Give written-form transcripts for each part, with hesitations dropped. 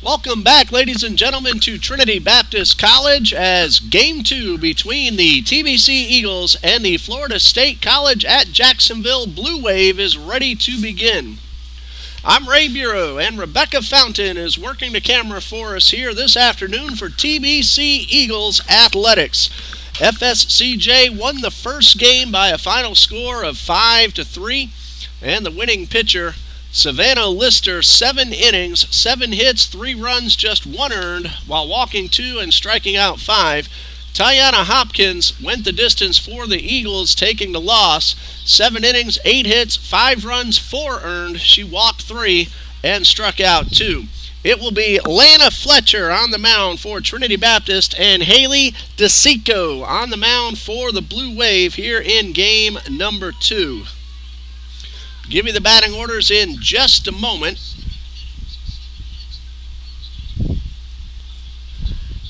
Welcome back, ladies and gentlemen, to Trinity Baptist College as Game 2 between the TBC Eagles and the Florida State College at Jacksonville Blue Wave is ready to begin. I'm Ray Bureau, and Rebecca Fountain is working the camera for us here this afternoon for TBC Eagles Athletics. FSCJ won the first game by a final score of 5-3, and the winning pitcher, Savannah Lister, 7 innings, 7 hits, 3 runs, just 1 earned, while walking 2 and striking out 5. Tiana Hopkins went the distance for the Eagles, taking the loss. 7 innings, 8 hits, 5 runs, 4 earned. She walked 3 and struck out 2. It will be Lana Fletcher on the mound for Trinity Baptist and Haley DeSico on the mound for the Blue Wave here in game number 2. Give you the batting orders in just a moment.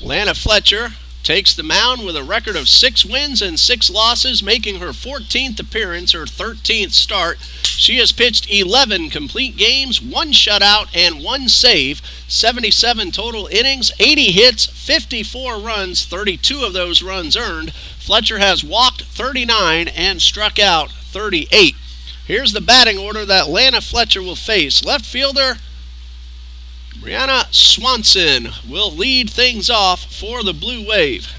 Lana Fletcher takes the mound with a record of 6 wins and 6 losses, making her 14th appearance, her 13th start. She has pitched 11 complete games, 1 shutout, and 1 save, 77 total innings, 80 hits, 54 runs, 32 of those runs earned. Fletcher has walked 39 and struck out 38. Here's the batting order that Lana Fletcher will face. Left fielder Brianna Swanson will lead things off for the Blue Wave.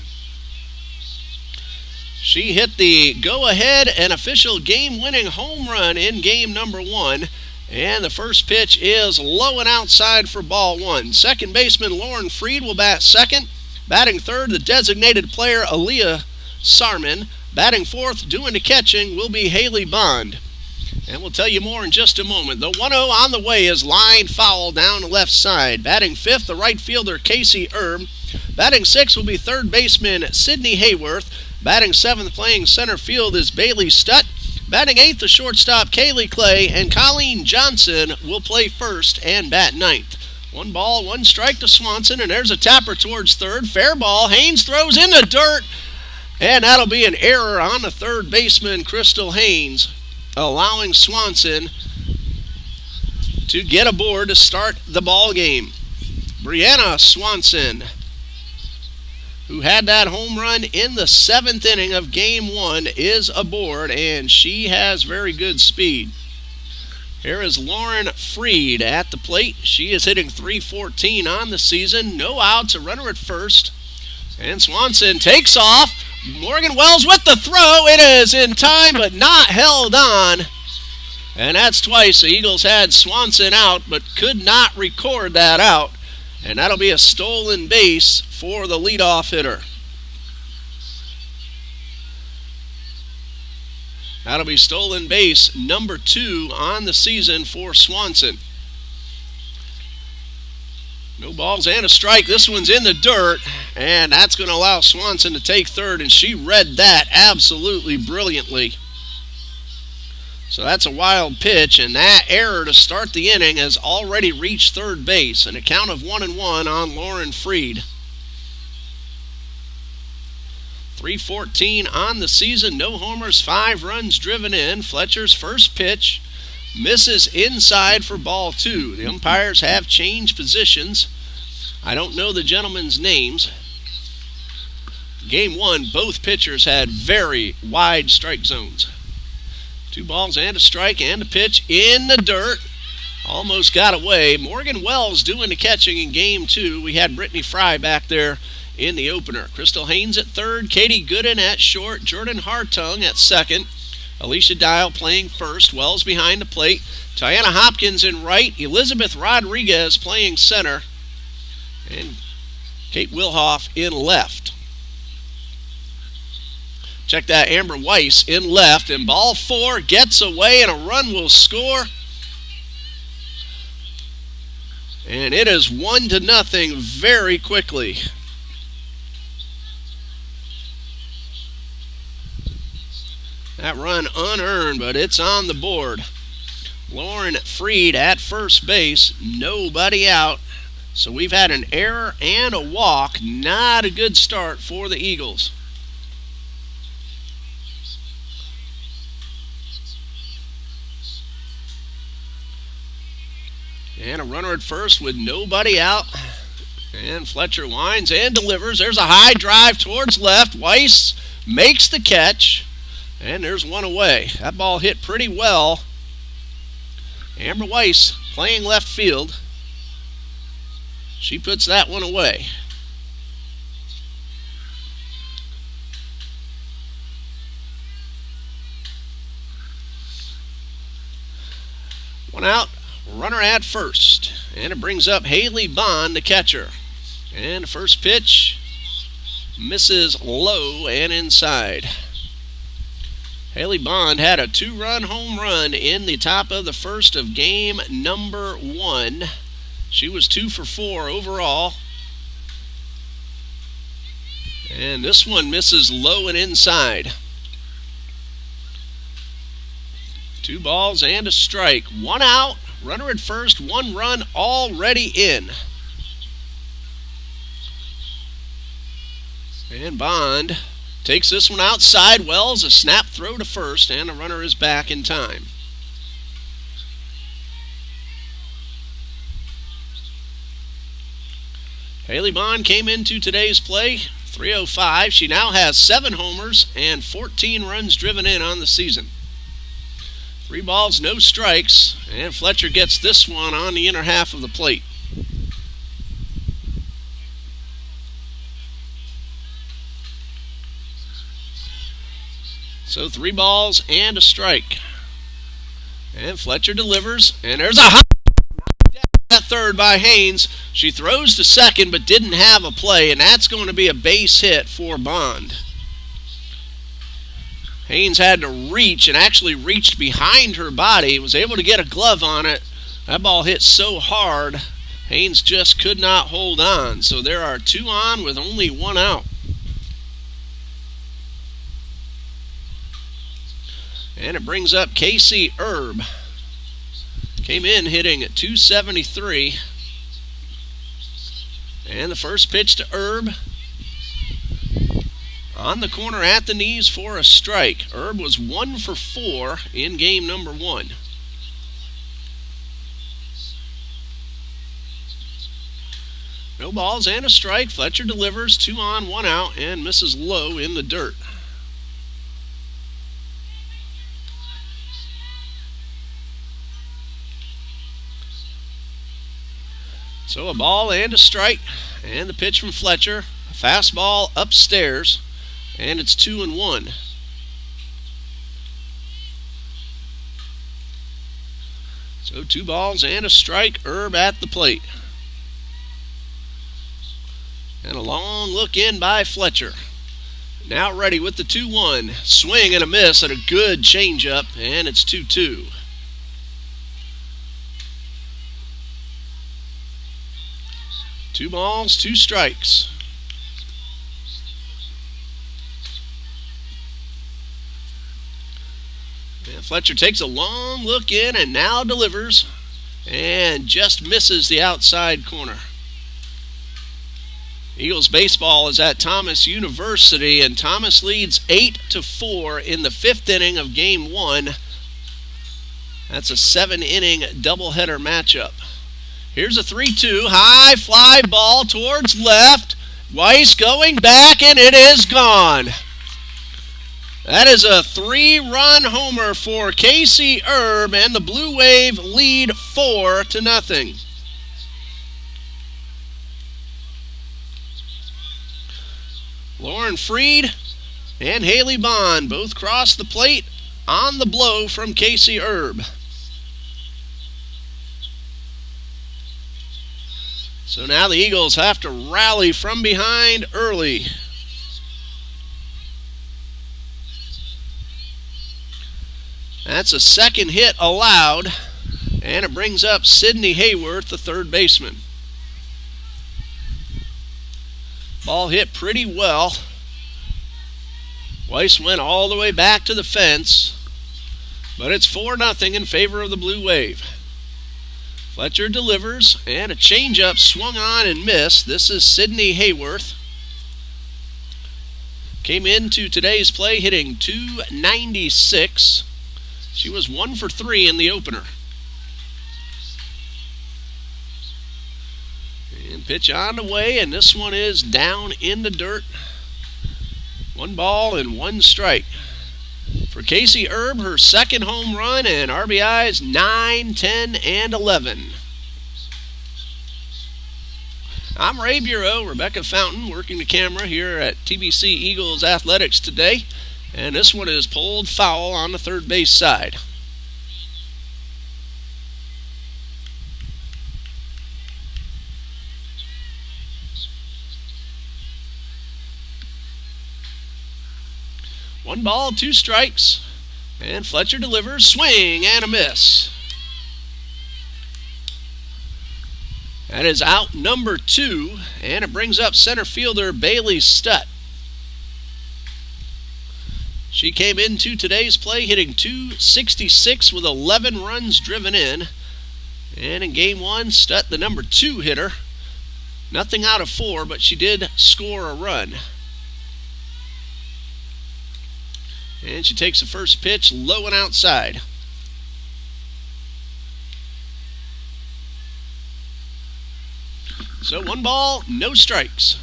She hit the go-ahead and official game-winning home run in game number 1. And the first pitch is low and outside for ball 1. Second baseman Lauren Freed will bat second. Batting third, the designated player Aaliyah Sarman. Batting fourth, doing the catching, will be Haley Bond. And we'll tell you more in just a moment. The 1-0 on the way is line foul down the left side. Batting fifth, the right fielder Casey Erb. Batting sixth will be third baseman Sydney Hayworth. Batting seventh, playing center field, is Bailey Stutt. Batting eighth, the shortstop Kaylee Clay. And Colleen Johnson will play first and bat ninth. 1 ball, 1 strike to Swanson, and there's a tapper towards third. Fair ball. Haynes throws in the dirt, and that'll be an error on the third baseman, Crystal Haynes, allowing Swanson to get aboard to start the ball game. Brianna Swanson, who had that home run in the 7th inning of game 1, is aboard, and she has very good speed. Here is Lauren Freed at the plate. She is hitting .314 on the season. No outs, a runner at first. And Swanson takes off. Morgan Wells with the throw. It is in time, but not held on. And that's twice. The Eagles had Swanson out, but could not record that out. And that'll be a stolen base for the leadoff hitter. That'll be stolen base number 2 on the season for Swanson. No balls and a strike. This one's in the dirt, and that's going to allow Swanson to take third, and she read that absolutely brilliantly. So that's a wild pitch, and that error to start the inning has already reached third base. An account of 1-1 on Lauren Freed. .314 on the season, no homers, 5 runs driven in. Fletcher's first pitch misses inside for ball 2. The umpires have changed positions. I don't know the gentlemen's names. Game 1, both pitchers had very wide strike zones. 2 balls and a strike, and a pitch in the dirt. Almost got away. Morgan Wells doing the catching in game 2. We had Brittany Fry back there in the opener. Crystal Haynes at third, Katie Gooden at short, Jordan Hartung at second, Alicia Dial playing first, Wells behind the plate, Tiana Hopkins in right, Elizabeth Rodriguez playing center, and Kate Wilhoff in left. Check that, Amber Weiss in left, and ball 4 gets away, and a run will score. And it is 1-0 very quickly. That run unearned, but it's on the board. Lauren Freed at first base, nobody out. So we've had an error and a walk. Not a good start for the Eagles. And a runner at first with nobody out. And Fletcher winds and delivers. There's a high drive towards left. Weiss makes the catch. And there's one away. That ball hit pretty well. Amber Weiss playing left field. She puts that one away. One out, runner at first. And it brings up Haley Bond, the catcher. And the first pitch misses low and inside. Haley Bond had a 2-run home run in the top of the first of game number 1. She was 2 for 4 overall. And this one misses low and inside. 2 balls and a strike. 1 out, runner at first, 1 run already in. And Bond takes this one outside. Wells, a snap throw to first, and the runner is back in time. Haley Bond came into today's play, 305. She now has 7 homers and 14 runs driven in on the season. 3 balls, no strikes, and Fletcher gets this one on the inner half of the plate. So 3 balls and a strike. And Fletcher delivers, and there's a high at third by Haynes. She throws to second but didn't have a play, and that's going to be a base hit for Bond. Haynes had to reach and actually reached behind her body, was able to get a glove on it. That ball hit so hard, Haynes just could not hold on. So there are 2 on with only 1 out. And it brings up Casey Erb. Came in hitting at 273. And the first pitch to Erb. On the corner at the knees for a strike. Erb was 1 for 4 in game number 1. No balls and a strike. Fletcher delivers, 2 on, 1 out, and misses low in the dirt. So a ball and a strike, and the pitch from Fletcher. A fastball upstairs, and it's 2-1. So 2 balls and a strike. Erb at the plate. And a long look in by Fletcher. Now ready with the 2-1. Swing and a miss at a good changeup, and it's 2-2. Two balls, 2 strikes. And Fletcher takes a long look in and now delivers and just misses the outside corner. Eagles baseball is at Thomas University, and Thomas leads 8-4 in the 5th inning of game 1. That's a 7-inning doubleheader matchup. Here's a 3-2, high fly ball towards left. Weiss going back, and it is gone. That is a 3-run homer for Casey Erb, and the Blue Wave lead 4-0. Lauren Freed and Haley Bond both cross the plate on the blow from Casey Erb. So now the Eagles have to rally from behind early. That's a second hit allowed, and it brings up Sydney Hayworth, the third baseman. Ball hit pretty well. Weiss went all the way back to the fence, but it's 4-0 in favor of the Blue Wave. Fletcher delivers, and a changeup swung on and missed. This is Sydney Hayworth. Came into today's play hitting .296. She was 1 for 3 in the opener. And pitch on the way, and this one is down in the dirt. 1 ball and 1 strike. For Casey Erb, her second home run, and RBIs 9, 10, and 11. I'm Ray Bureau, Rebecca Fountain working the camera here at TBC Eagles Athletics today. And this one is pulled foul on the third base side. One ball, 2 strikes, and Fletcher delivers, swing and a miss. That is out number 2, and it brings up center fielder Bailey Stutt. She came into today's play hitting .266 with 11 runs driven in. And in game 1, Stutt, the number 2 hitter. Nothing out of 4, but she did score a run. And she takes the first pitch low and outside. So 1 ball, no strikes.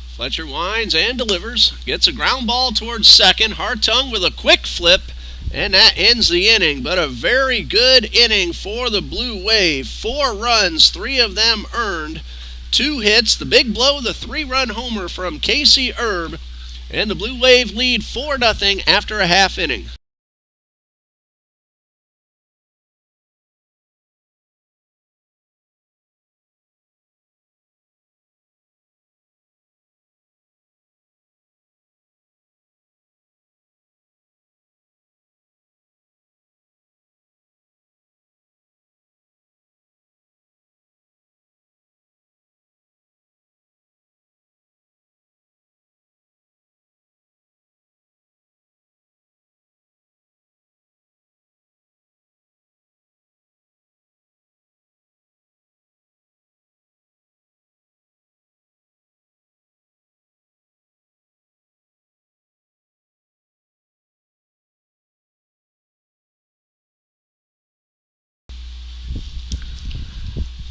Fletcher winds and delivers. Gets a ground ball towards second. Hartung with a quick flip. And that ends the inning, but a very good inning for the Blue Wave. 4 runs, 3 of them earned, 2 hits, the big blow, the 3-run homer from Casey Erb, and the Blue Wave lead 4-0 after a half inning.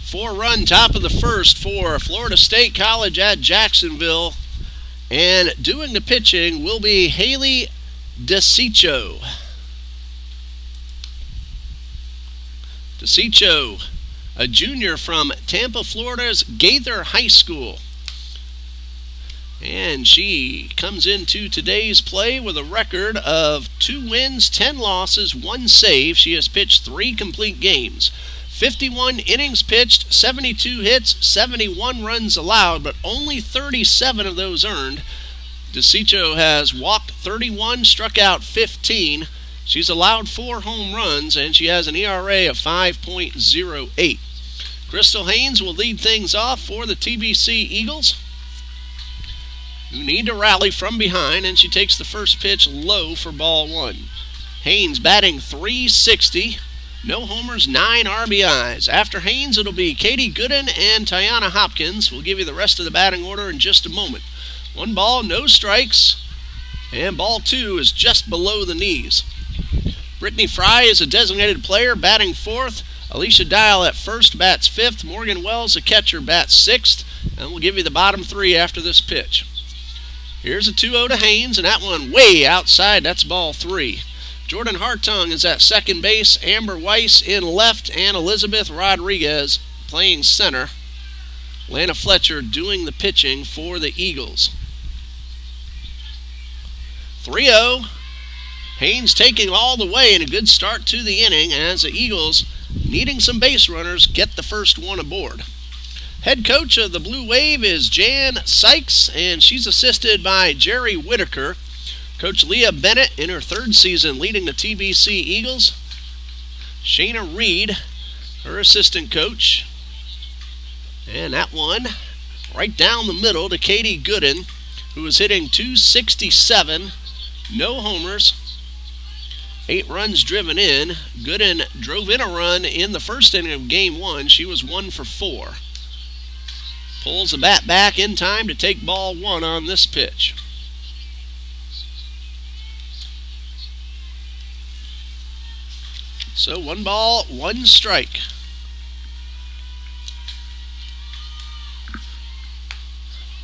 Four-run top of the first for Florida State College at Jacksonville. And doing the pitching will be Haley DeCiccio. DeCiccio, a junior from Tampa, Florida's Gaither High School. And she comes into today's play with a record of 2 wins, 10 losses, 1 save. She has pitched 3 complete games. 51 innings pitched, 72 hits, 71 runs allowed, but only 37 of those earned. DeCiccio has walked 31, struck out 15. She's allowed 4 home runs, and she has an ERA of 5.08. Crystal Haynes will lead things off for the TBC Eagles, who need to rally from behind, and she takes the first pitch low for ball 1. Haynes batting .360. No homers, 9 RBIs. After Haynes, it'll be Katie Gooden and Tiana Hopkins. We'll give you the rest of the batting order in just a moment. 1 ball, no strikes, and ball 2 is just below the knees. Brittany Fry is a designated player, batting 4th. Alicia Dial at first, bats 5th. Morgan Wells, a catcher, bats 6th. And we'll give you the bottom 3 after this pitch. Here's a 2-0 to Haynes, and that one way outside. That's ball 3. Jordan Hartung is at second base, Amber Weiss in left, and Elizabeth Rodriguez playing center. Lana Fletcher doing the pitching for the Eagles. 3-0. Haynes taking all the way, and a good start to the inning as the Eagles, needing some base runners, get the first one aboard. Head coach of the Blue Wave is Jan Sykes, and she's assisted by Jerry Whitaker. Coach Leah Bennett in her 3rd season leading the TBC Eagles. Shayna Reed, her assistant coach. And that one right down the middle to Katie Gooden, who is hitting .267. No homers. 8 runs driven in. Gooden drove in a run in the first inning of game 1. She was 1 for 4. Pulls the bat back in time to take ball 1 on this pitch. So 1 ball, 1 strike.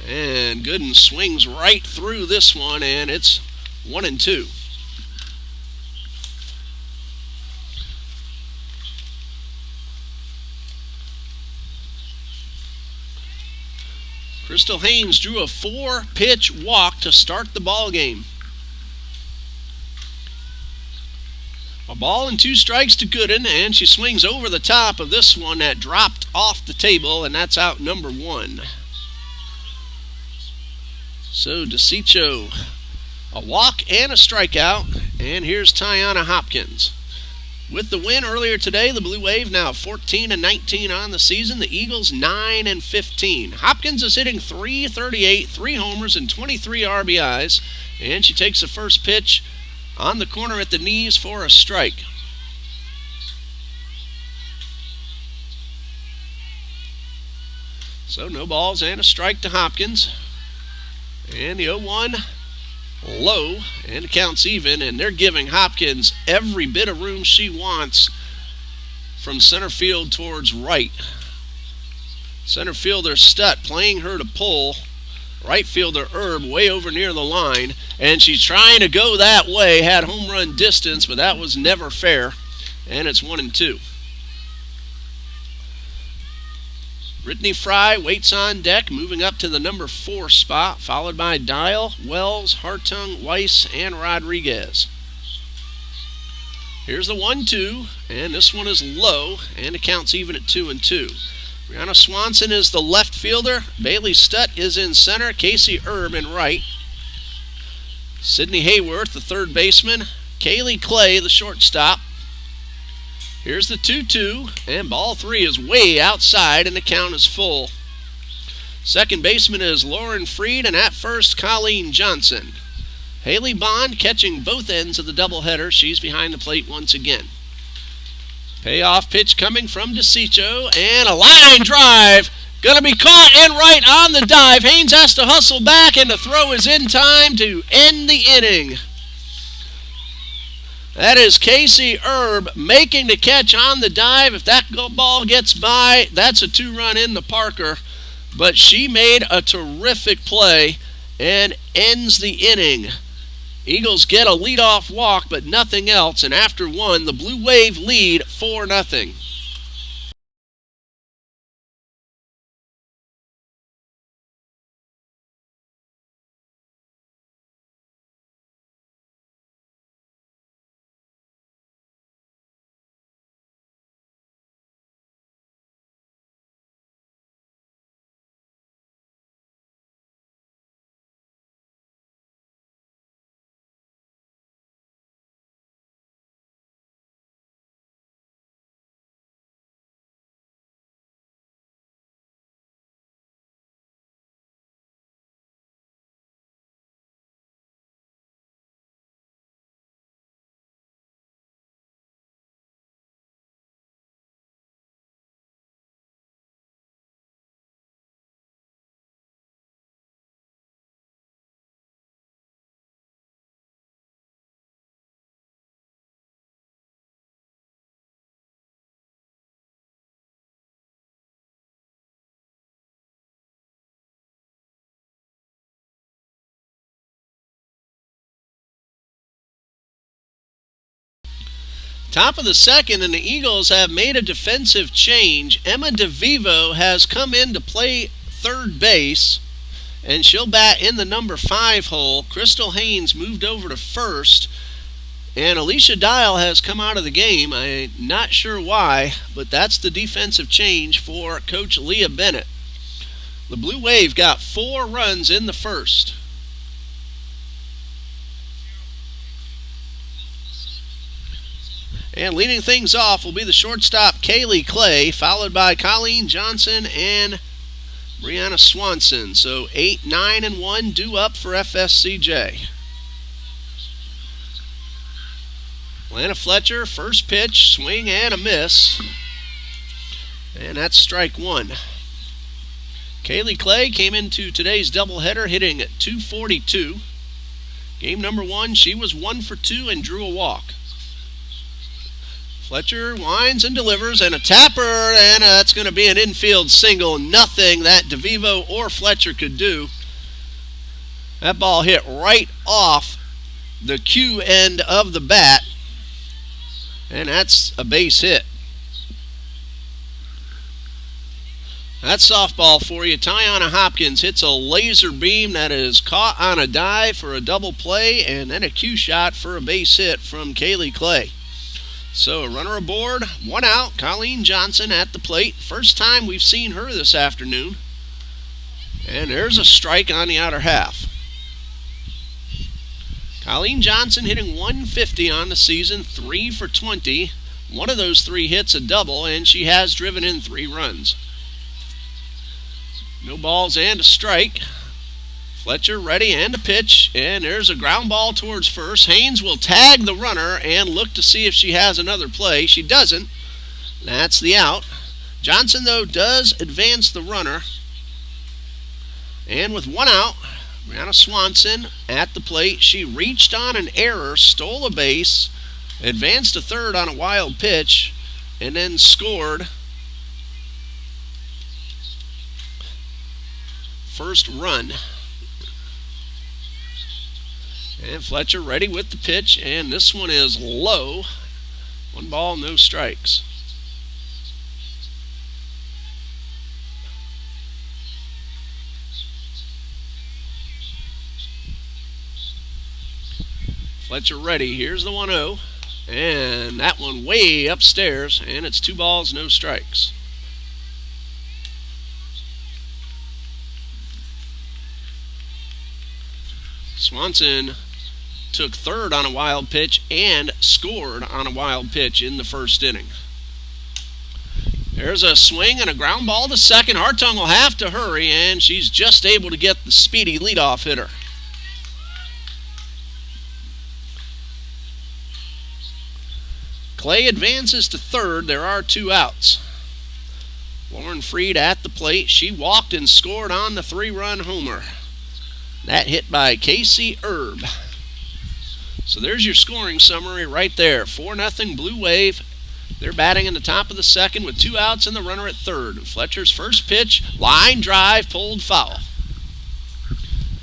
And Gooden swings right through this one, and it's 1-2. Crystal Haynes drew a 4-pitch walk to start the ball game. A ball and 2 strikes to Gooden, and she swings over the top of this one that dropped off the table, and that's out number 1. So DeCiccio, a walk and a strikeout, and here's Tiana Hopkins. With the win earlier today, the Blue Wave now 14-19 on the season. The Eagles 9-15. Hopkins is hitting .338, 3 homers and 23 RBIs, and she takes the first pitch on the corner at the knees for a strike. So no balls and a strike to Hopkins. And the 0-1 low, and the count's even, and they're giving Hopkins every bit of room she wants from center field towards right. Center fielder Stutt playing her to pull. Right fielder Erb way over near the line, and she's trying to go that way, had home run distance, but that was never fair, and it's 1-2. Brittany Fry waits on deck, moving up to the number 4 spot, followed by Dial, Wells, Hartung, Weiss, and Rodriguez. Here's the 1-2, and this one is low, and the count's even at 2-2. Brianna Swanson is the left fielder. Bailey Stutt is in center. Casey Erb in right. Sydney Hayworth, the third baseman. Kaylee Clay, the shortstop. Here's the 2-2, and ball 3 is way outside, and the count is full. Second baseman is Lauren Freed, and at first, Colleen Johnson. Haley Bond catching both ends of the doubleheader. She's behind the plate once again. Payoff pitch coming from DeCiccio, and a line drive. Going to be caught and right on the dive. Haynes has to hustle back, and the throw is in time to end the inning. That is Casey Erb making the catch on the dive. If that ball gets by, that's a 2-run in the Parker. But she made a terrific play and ends the inning. Eagles get a leadoff walk, but nothing else. And after 1, the Blue Wave lead 4-0. Top of the second, and the Eagles have made a defensive change. Emma DeVivo has come in to play third base, and she'll bat in the number 5 hole. Crystal Haynes moved over to first, and Alicia Dial has come out of the game. I'm not sure why, but that's the defensive change for Coach Leah Bennett. The Blue Wave got 4 runs in the first. And leading things off will be the shortstop Kaylee Clay, followed by Colleen Johnson and Brianna Swanson. So 8, 9, and 1 due up for FSCJ. Lana Fletcher, first pitch, swing and a miss. And that's strike 1. Kaylee Clay came into today's doubleheader hitting at .242. Game number 1, she was 1 for 2 and drew a walk. Fletcher winds and delivers, and a tapper, and that's going to be an infield single. Nothing that DeVivo or Fletcher could do. That ball hit right off the Q end of the bat, and that's a base hit. That's softball for you. Tiana Hopkins hits a laser beam that is caught on a dive for a double play, and then a Q shot for a base hit from Kaylee Clay. So a runner aboard, 1 out. Colleen Johnson at the plate. First time we've seen her this afternoon. And there's a strike on the outer half. Colleen Johnson hitting 150 on the season, 3 for 20. One of those 3 hits a double, and she has driven in 3 runs. No balls and a strike. Fletcher ready and a pitch, and there's a ground ball towards first. Haynes will tag the runner and look to see if she has another play. She doesn't. That's the out. Johnson, though, does advance the runner. And with 1 out, Brianna Swanson at the plate. She reached on an error, stole a base, advanced to third on a wild pitch, and then scored. First run. And Fletcher ready with the pitch, and this one is low. 1 ball, no strikes. Fletcher ready. Here's the 1-0. And that one way upstairs, and it's 2 balls, no strikes. Swanson took third on a wild pitch and scored on a wild pitch in the first inning. There's a swing and a ground ball to second. Hartung will have to hurry, and she's just able to get the speedy leadoff hitter. Clay advances to third. There are 2 outs. Lauren Freed at the plate. She walked and scored on the 3-run homer. That hit by Casey Erb. So there's your scoring summary right there. 4-0 Blue Wave. They're batting in the top of the second with 2 outs and the runner at third. Fletcher's first pitch, line drive, pulled foul.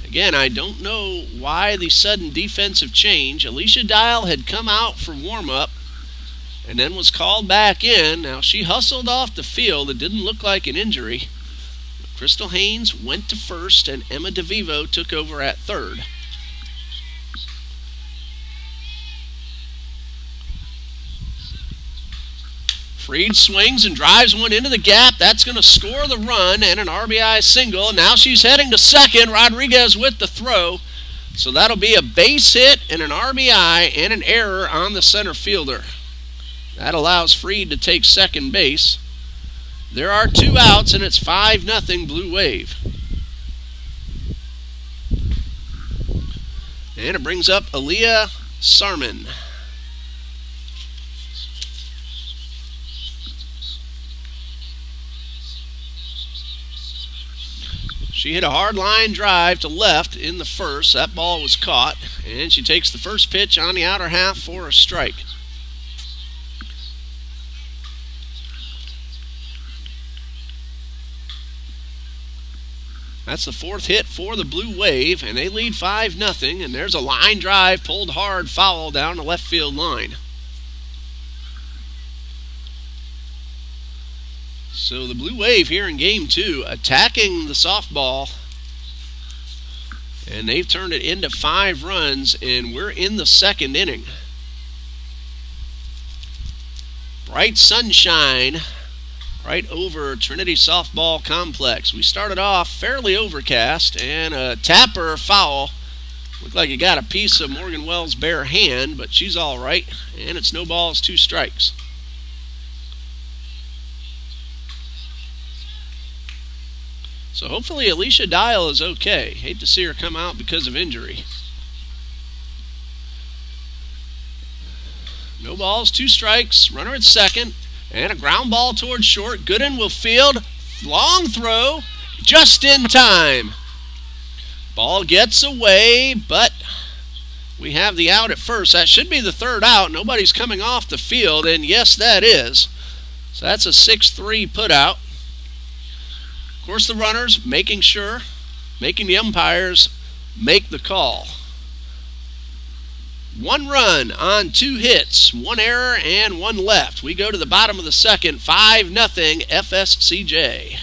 Again, I don't know why the sudden defensive change. Alicia Dial had come out for warm-up and then was called back in. Now, she hustled off the field. It didn't look like an injury. Crystal Haynes went to first, and Emma DeVivo took over at third. Freed swings and drives one into the gap. That's going to score the run and an RBI single. Now she's heading to second. Rodriguez with the throw. So that'll be a base hit and an RBI and an error on the center fielder. That allows Freed to take second base. There are 2 outs, and it's 5-0 Blue Wave. And it brings up Aaliyah Sarman. She hit a hard line drive to left in the first. That ball was caught, and she takes the first pitch on the outer half for a strike. That's the 4th hit for the Blue Wave, and they lead 5-0, and there's a line drive pulled hard, foul down the left field line. So the Blue Wave here in Game 2 attacking the softball, and they've turned it into 5 runs, and we're in the second inning. Bright sunshine right over Trinity Softball Complex. We started off fairly overcast, and a tapper foul. Looked like it got a piece of Morgan Wells' bare hand, but she's all right, and it's no balls, 2 strikes. So hopefully Alicia Dial is okay. Hate to see her come out because of injury. No balls, 2 strikes, runner at second. And a ground ball towards short. Gooden will field. Long throw. Just in time. Ball gets away, but We have the out at first. That should be the third out. Nobody's coming off the field, and yes, that is. So that's a 6-3 put out. Of course, the runners making the umpires make the call. 1 run on 2 hits, 1 error, and 1 left. We go to the bottom of the second, 5-0 FSCJ.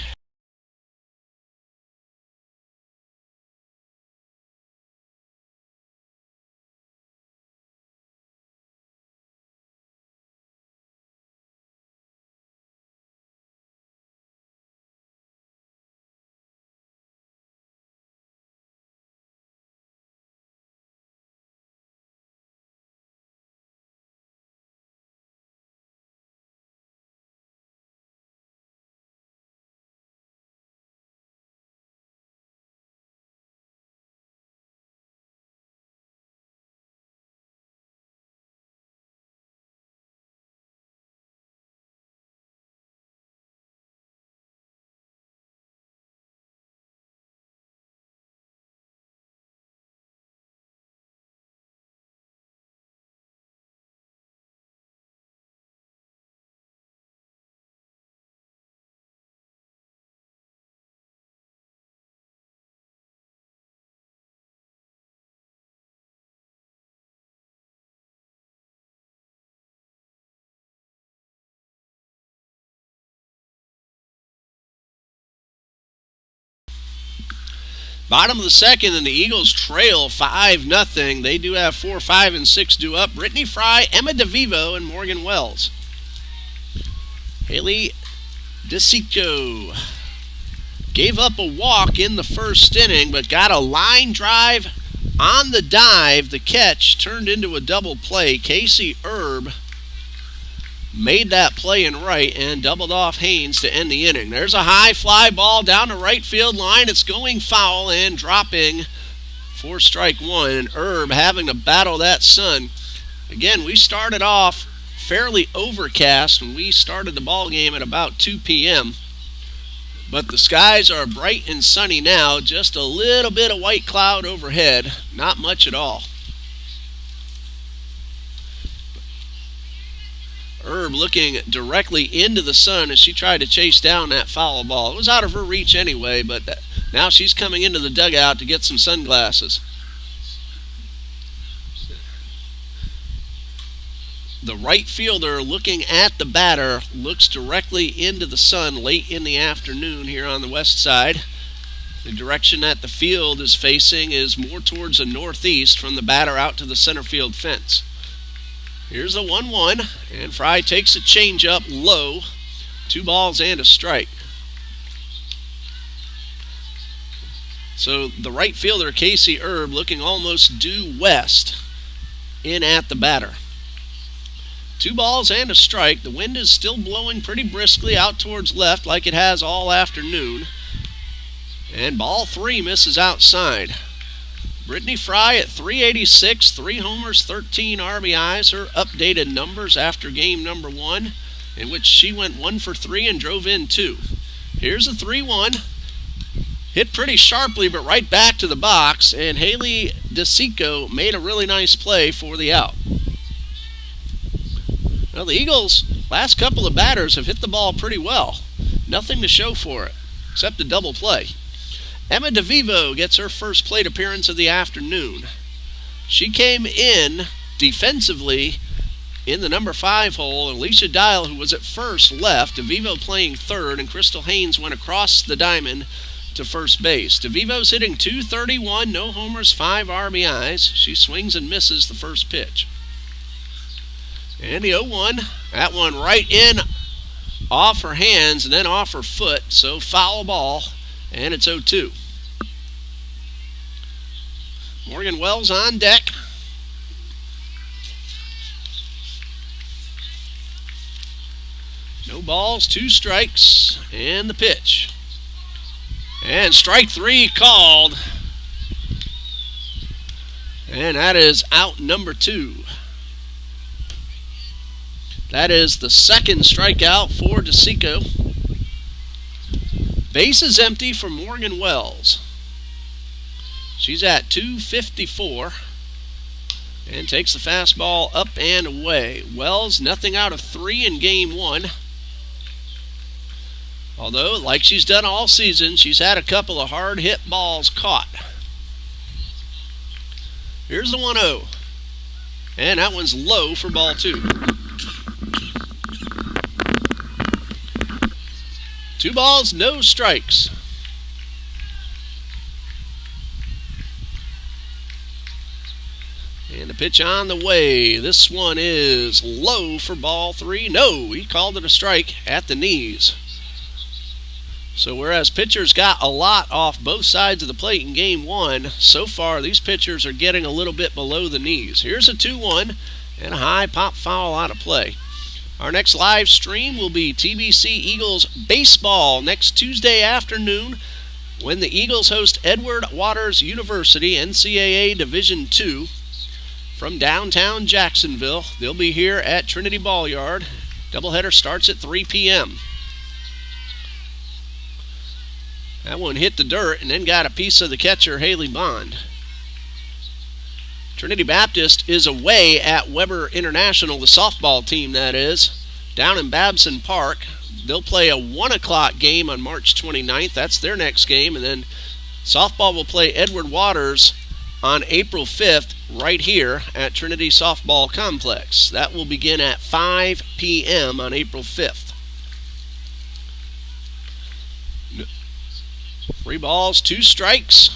Bottom of the second, and the Eagles trail 5-0. They do have 4, 5, and 6 due up. Brittany Fry, Emma DeVivo, and Morgan Wells. Haley DeSico gave up a walk in the first inning, but got a line drive on the dive. The catch turned into a double play. Casey Erb made that play in right and doubled off Haynes to end the inning. There's a high fly ball down the right field line. It's going foul and dropping for strike 1. And Erb having to battle that sun. Again, we started off fairly overcast when we started the ball game at about 2 p.m. But the skies are bright and sunny now. Just a little bit of white cloud overhead. Not much at all. Erb looking directly into the sun as she tried to chase down that foul ball. It was out of her reach anyway, but now she's coming into the dugout to get some sunglasses. The right fielder looking at the batter looks directly into the sun late in the afternoon here on the west side. The direction that the field is facing is more towards the northeast from the batter out to the center field fence. Here's a 1-1, and Fry takes a changeup low. 2 balls and a strike. So the right fielder, Casey Erb, looking almost due west in at the batter. 2 balls and a strike. The wind is still blowing pretty briskly out towards left like it has all afternoon. And ball 3 misses outside. Brittany Fry at 386, 3 homers, 13 RBIs. Her updated numbers after game number 1, in which she went 1 for 3 and drove in 2. Here's a 3-1. Hit pretty sharply, but right back to the box, and Haley DeSico made a really nice play for the out. Well, the Eagles, last couple of batters have hit the ball pretty well. Nothing to show for it, except a double play. Emma DeVivo gets her first plate appearance of the afternoon. She came in defensively in the number 5 hole, and Alicia Dial, who was at first, left. DeVivo playing third, and Crystal Haynes went across the diamond to first base. DeVivo's hitting .231, no homers, 5 RBIs. She swings and misses the first pitch. And the 0-1, that one right in off her hands and then off her foot, so foul ball. And it's 0-2. Morgan Wells on deck. No balls, 2 strikes, and the pitch. And strike 3 called. And that is out number 2. That is the second strikeout for DeSico. Base is empty for Morgan Wells. She's at 254. and takes the fastball up and away. Wells, nothing out of 3 in game 1. Although, like she's done all season, she's had a couple of hard hit balls caught. Here's the 1-0. And that one's low for ball 2. 2 balls, no strikes. And the pitch on the way. This one is low for ball 3. No, he called it a strike at the knees. So whereas pitchers got a lot off both sides of the plate in game 1, so far these pitchers are getting a little bit below the knees. Here's a 2-1 and a high pop foul out of play. Our next live stream will be TBC Eagles baseball next Tuesday afternoon when the Eagles host Edward Waters University, NCAA Division II, from downtown Jacksonville. They'll be here at Trinity Ball Yard. Doubleheader starts at 3 p.m. That one hit the dirt and then got a piece of the catcher, Haley Bond. Trinity Baptist is away at Weber International, the softball team that is, down in Babson Park. They'll play a 1 o'clock game on March 29th. That's their next game. And then softball will play Edward Waters on April 5th right here at Trinity Softball Complex. That will begin at 5 p.m. on April 5th. 3 balls, 2 strikes.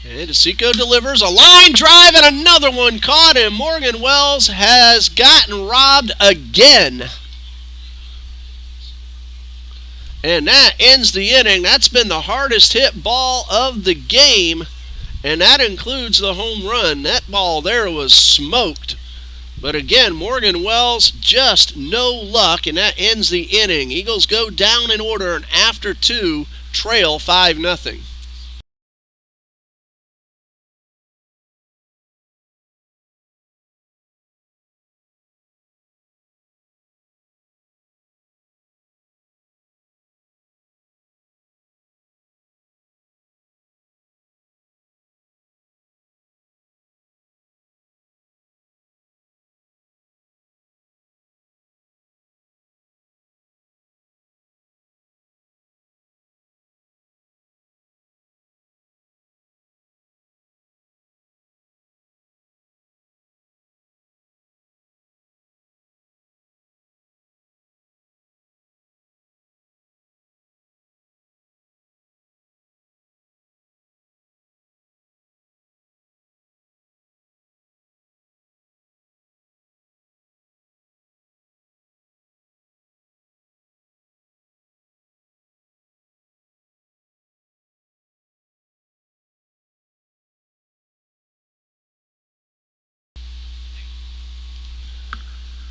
And DeSico delivers a line drive and another one caught, and Morgan Wells has gotten robbed again. And that ends the inning. That's been the hardest hit ball of the game, and that includes the home run. That ball there was smoked. But again, Morgan Wells, just no luck, and that ends the inning. Eagles go down in order, and after 2, trail 5-0.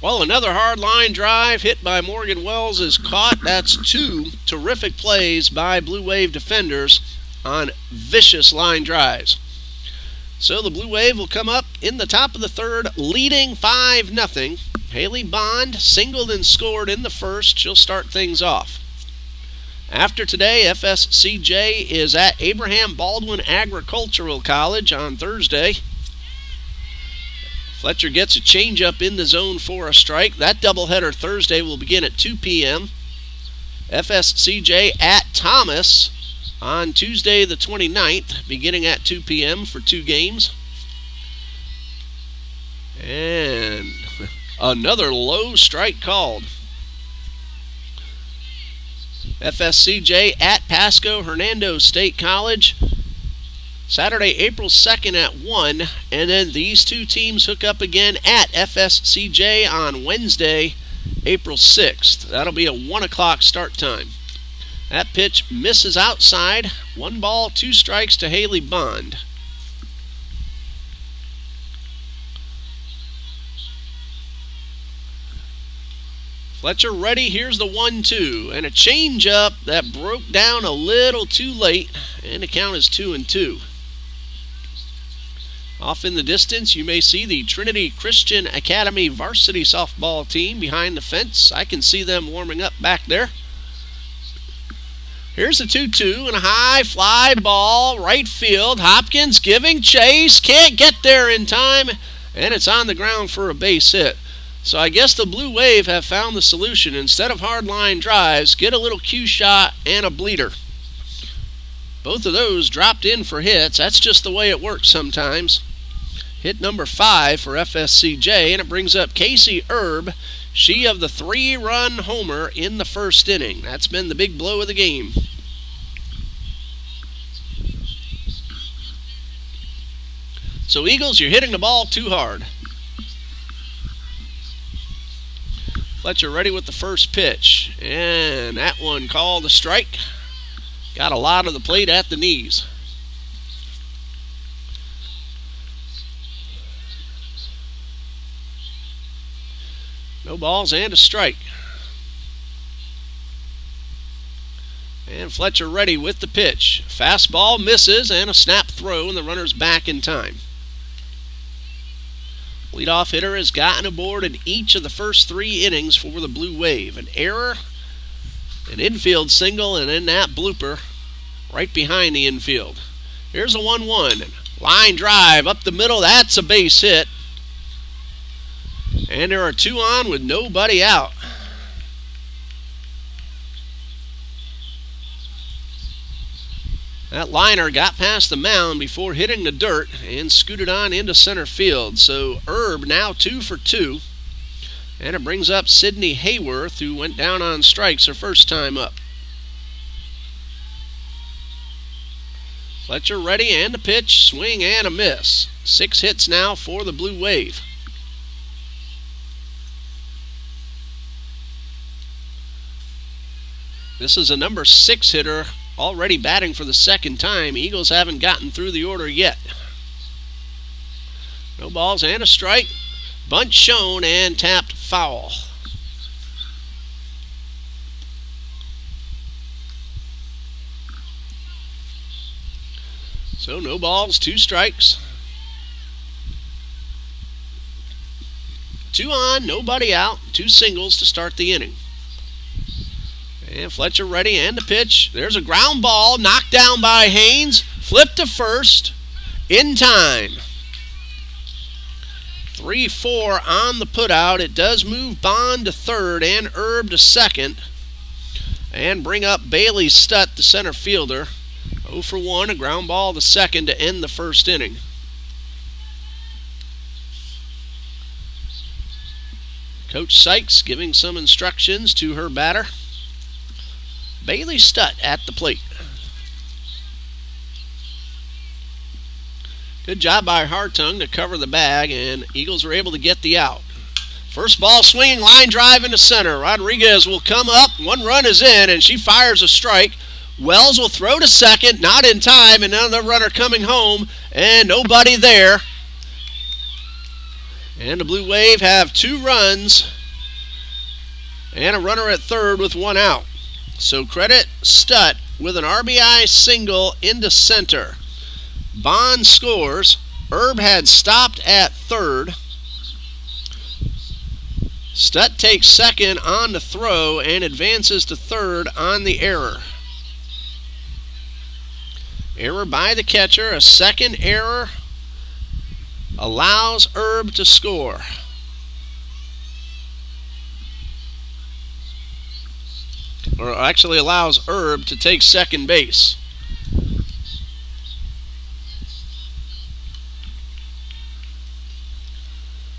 Well, another hard line drive hit by Morgan Wells is caught. That's 2 terrific plays by Blue Wave defenders on vicious line drives. So the Blue Wave will come up in the top of the 3rd, leading 5-0. Haley Bond singled and scored in the 1st. She'll start things off. After today, FSCJ is at Abraham Baldwin Agricultural College on Thursday. Fletcher gets a changeup in the zone for a strike. That doubleheader Thursday will begin at 2 p.m. FSCJ at Thomas on Tuesday the 29th, beginning at 2 p.m. for 2 games. And another low strike called. FSCJ at Pasco Hernando State College, Saturday, April 2nd at 1, and then these 2 teams hook up again at FSCJ on Wednesday, April 6th. That'll be a 1 o'clock start time. That pitch misses outside. 1 ball, 2 strikes to Haley Bond. Fletcher ready. Here's the 1-2, and a changeup that broke down a little too late, and the count is 2-2. Off in the distance, you may see the Trinity Christian Academy varsity softball team behind the fence. I can see them warming up back there. Here's a 2-2 and a high fly ball, right field. Hopkins giving chase, can't get there in time, and it's on the ground for a base hit. So I guess the Blue Wave have found the solution. Instead of hard line drives, get a little cue shot and a bleeder. Both of those dropped in for hits. That's just the way it works sometimes. Hit number 5 for FSCJ, and it brings up Casey Erb, she of the 3-run homer in the first inning. That's been the big blow of the game. So Eagles, you're hitting the ball too hard. Fletcher ready with the first pitch, and that one called a strike. Got a lot of the plate at the knees. No balls and a strike. And Fletcher ready with the pitch. Fastball misses and a snap throw, and the runner's back in time. Leadoff hitter has gotten aboard in each of the first 3 innings for the Blue Wave. An error, an infield single, and then that blooper right behind the infield. Here's a 1-1. Line drive up the middle. That's a base hit. And there are 2 on with nobody out. That liner got past the mound before hitting the dirt and scooted on into center field. So Erb now 2 for 2. And it brings up Sydney Hayworth, who went down on strikes her first time up. Fletcher ready and the pitch, swing and a miss. 6 hits now for the Blue Wave. This is a number 6 hitter, already batting for the second time. Eagles haven't gotten through the order yet. No balls and a strike. Bunt shown and tapped foul. So no balls, 2 strikes. 2 on, nobody out. 2 singles to start the inning. And Fletcher ready and the pitch. There's a ground ball knocked down by Haynes. Flip to first in time. 3-4 on the putout. It does move Bond to third and Erb to second. And bring up Bailey Stutt, the center fielder. 0 for 1, a ground ball to second to end the first inning. Coach Sykes giving some instructions to her batter. Bailey Stutt at the plate. Good job by Hartung to cover the bag, and Eagles were able to get the out. First ball swinging, line drive into center. Rodriguez will come up. 1 run is in, and she fires a strike. Wells will throw to second, not in time, and another runner coming home, and nobody there. And the Blue Wave have 2 runs and a runner at third with 1 out. So credit Stutt with an RBI single into center. Bond scores. Erb had stopped at third. Stutt takes second on the throw and advances to third on the error. Error by the catcher. A second error allows Erb to score. Or actually allows Erb to take second base.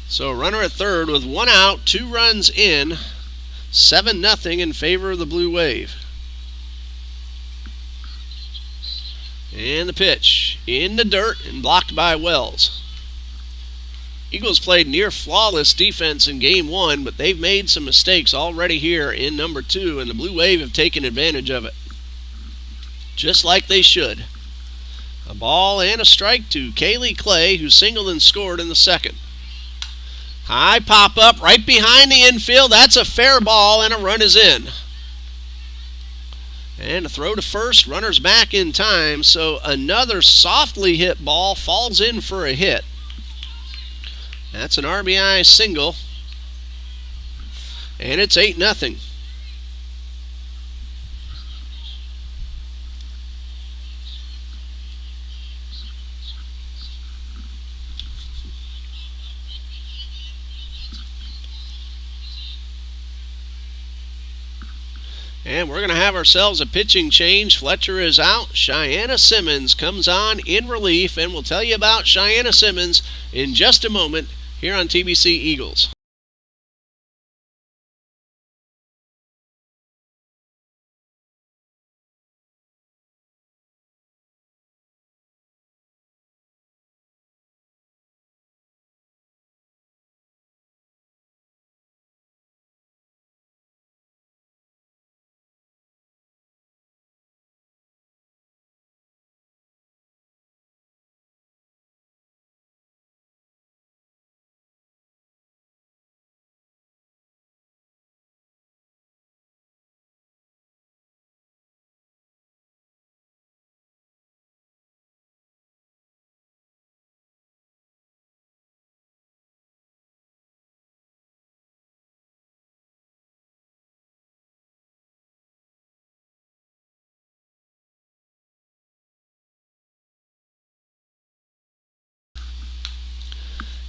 So a runner at third with 1 out, 2 runs in, 7-0 in favor of the Blue Wave. And the pitch in the dirt and blocked by Wells. Eagles played near flawless defense in game 1, but they've made some mistakes already here in number 2, and the Blue Wave have taken advantage of it. Just like they should. A ball and a strike to Kaylee Clay, who singled and scored in the second. High pop up right behind the infield. That's a fair ball, and a run is in. And a throw to first, runner's back in time, so another softly hit ball falls in for a hit. That's an RBI single, and it's 8-0. And we're going to have ourselves a pitching change. Fletcher is out. Cheyenne Simmons comes on in relief, and we'll tell you about Cheyenne Simmons in just a moment here on TBC Eagles.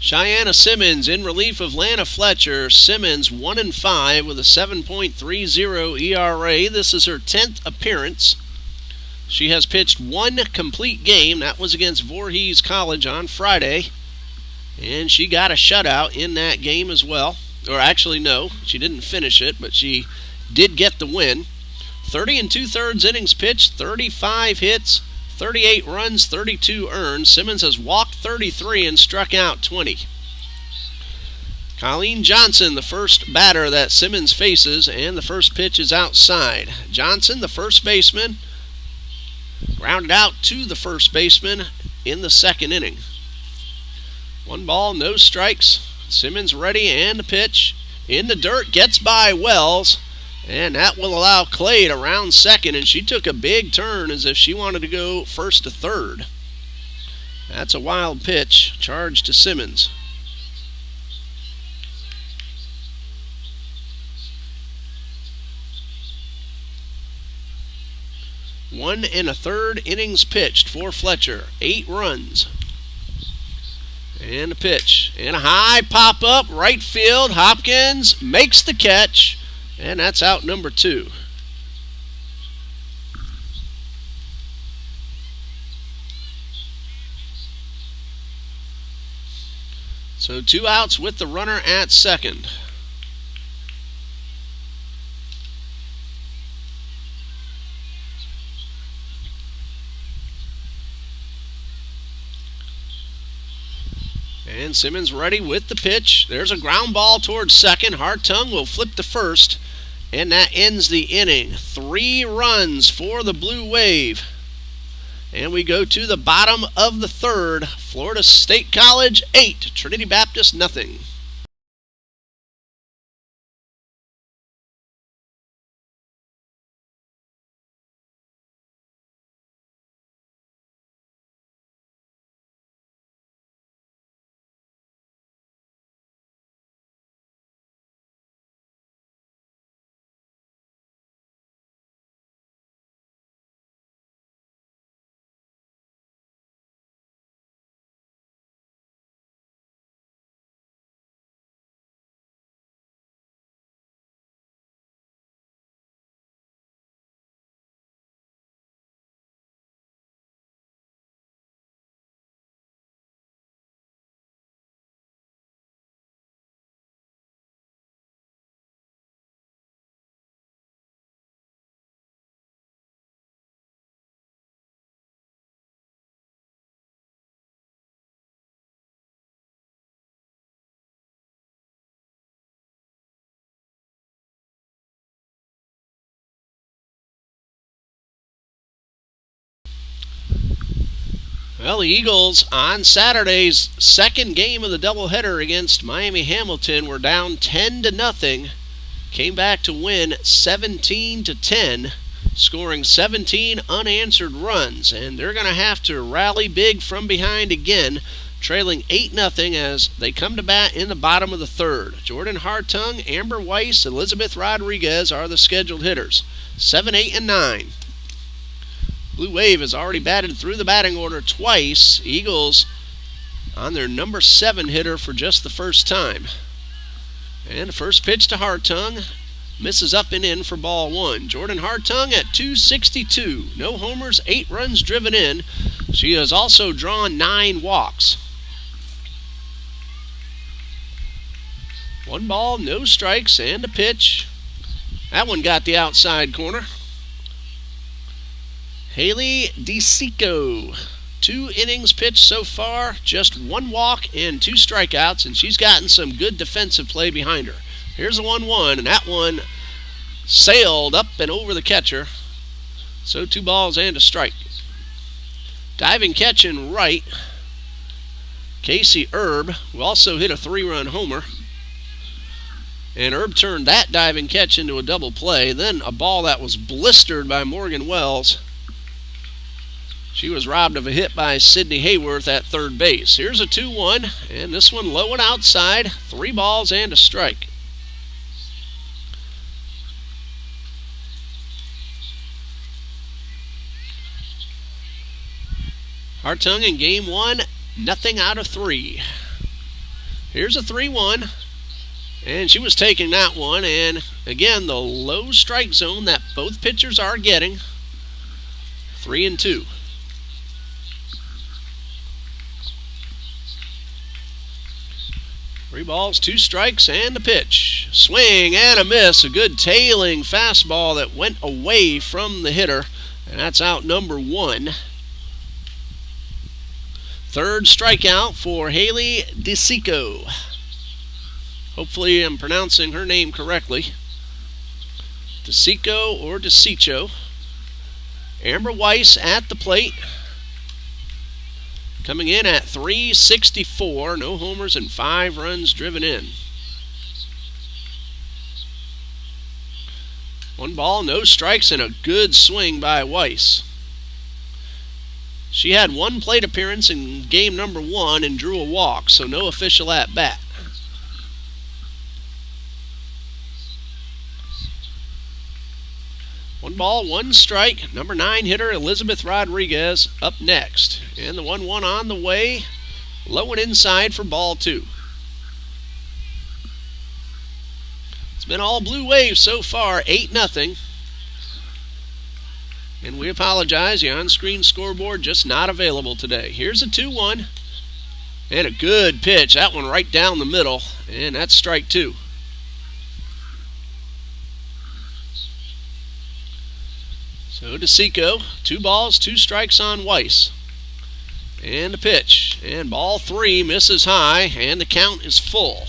Cheyenne Simmons in relief of Lana Fletcher. Simmons 1-5 with a 7.30 ERA. This is her 10th appearance. She has pitched one complete game. That was against Voorhees College on Friday. And she got a shutout in that game as well. Or actually, no, she didn't finish it, but she did get the win. 30 2/3 innings pitched, 35 hits, 38 runs, 32 earned. Simmons has walked 33 and struck out 20. Colleen Johnson, the first batter that Simmons faces, and the first pitch is outside. Johnson, the first baseman, grounded out to the first baseman in the second inning. 1 ball, no strikes. Simmons ready, and the pitch in the dirt, gets by Wells. And that will allow Clay to round second, and she took a big turn as if she wanted to go first to third. That's a wild pitch, charged to Simmons. One and a third innings pitched for Fletcher. 8 runs. And a pitch. And a high pop up, right field. Hopkins makes the catch. And that's out number 2. So 2 outs with the runner at second. And Simmons ready with the pitch. There's a ground ball towards second. Hartung will flip to first. And that ends the inning. 3 runs for the Blue Wave. And we go to the bottom of the third. Florida State College 8, Trinity Baptist nothing. Well, the Eagles on Saturday's second game of the doubleheader against Miami Hamilton were down 10-0. Came back to win 17-10, scoring 17 unanswered runs, and they're going to have to rally big from behind again, trailing 8-0 as they come to bat in the bottom of the third. Jordan Hartung, Amber Weiss, Elizabeth Rodriguez are the scheduled hitters. 7, 8, and 9. Blue Wave has already batted through the batting order twice. Eagles on their number 7 hitter for just the first time. And the first pitch to Hartung. misses up and in for ball one. Jordan Hartung at 262. No homers, 8 runs driven in. She has also drawn 9 walks. 1 ball, no strikes, and a pitch. That one got the outside corner. Haley DeSico. 2 innings pitched so far, just 1 walk and 2 strikeouts, and she's gotten some good defensive play behind her. Here's a 1-1, and that one sailed up and over the catcher. So 2 balls and a strike. Diving catch in right, Casey Erb, who also hit a 3-run homer. And Erb turned that diving catch into a double play. Then a ball that was blistered by Morgan Wells. She was robbed of a hit by Sydney Hayworth at third base. Here's a 2-1, and this one low and outside. 3 balls and a strike. Hartung in game 1, nothing out of 3. Here's a 3-1, and she was taking that one, and again, the low strike zone that both pitchers are getting. 3-2. 3 balls, 2 strikes, and a pitch. Swing and a miss. A good tailing fastball that went away from the hitter, and that's out number 1. Third strikeout for Haley DeSico. Hopefully I'm pronouncing her name correctly. DeSico or DeSico. Amber Weiss at the plate. Coming in at 364. No homers and 5 runs driven in. 1 ball, no strikes, and a good swing by Weiss. She had 1 plate appearance in game number 1 and drew a walk, so no official at bat. One ball, 1 strike. Number 9 hitter Elizabeth Rodriguez up next. And the 1-1 on the way. Low and inside for ball 2. It's been all Blue Waves so far, 8-0. And we apologize, the on-screen scoreboard just not available today. Here's a 2-1. And a good pitch. That one right down the middle. And that's strike 2. So DeSico, 2 balls, 2 strikes on Weiss. And a pitch. And ball 3 misses high, and the count is full.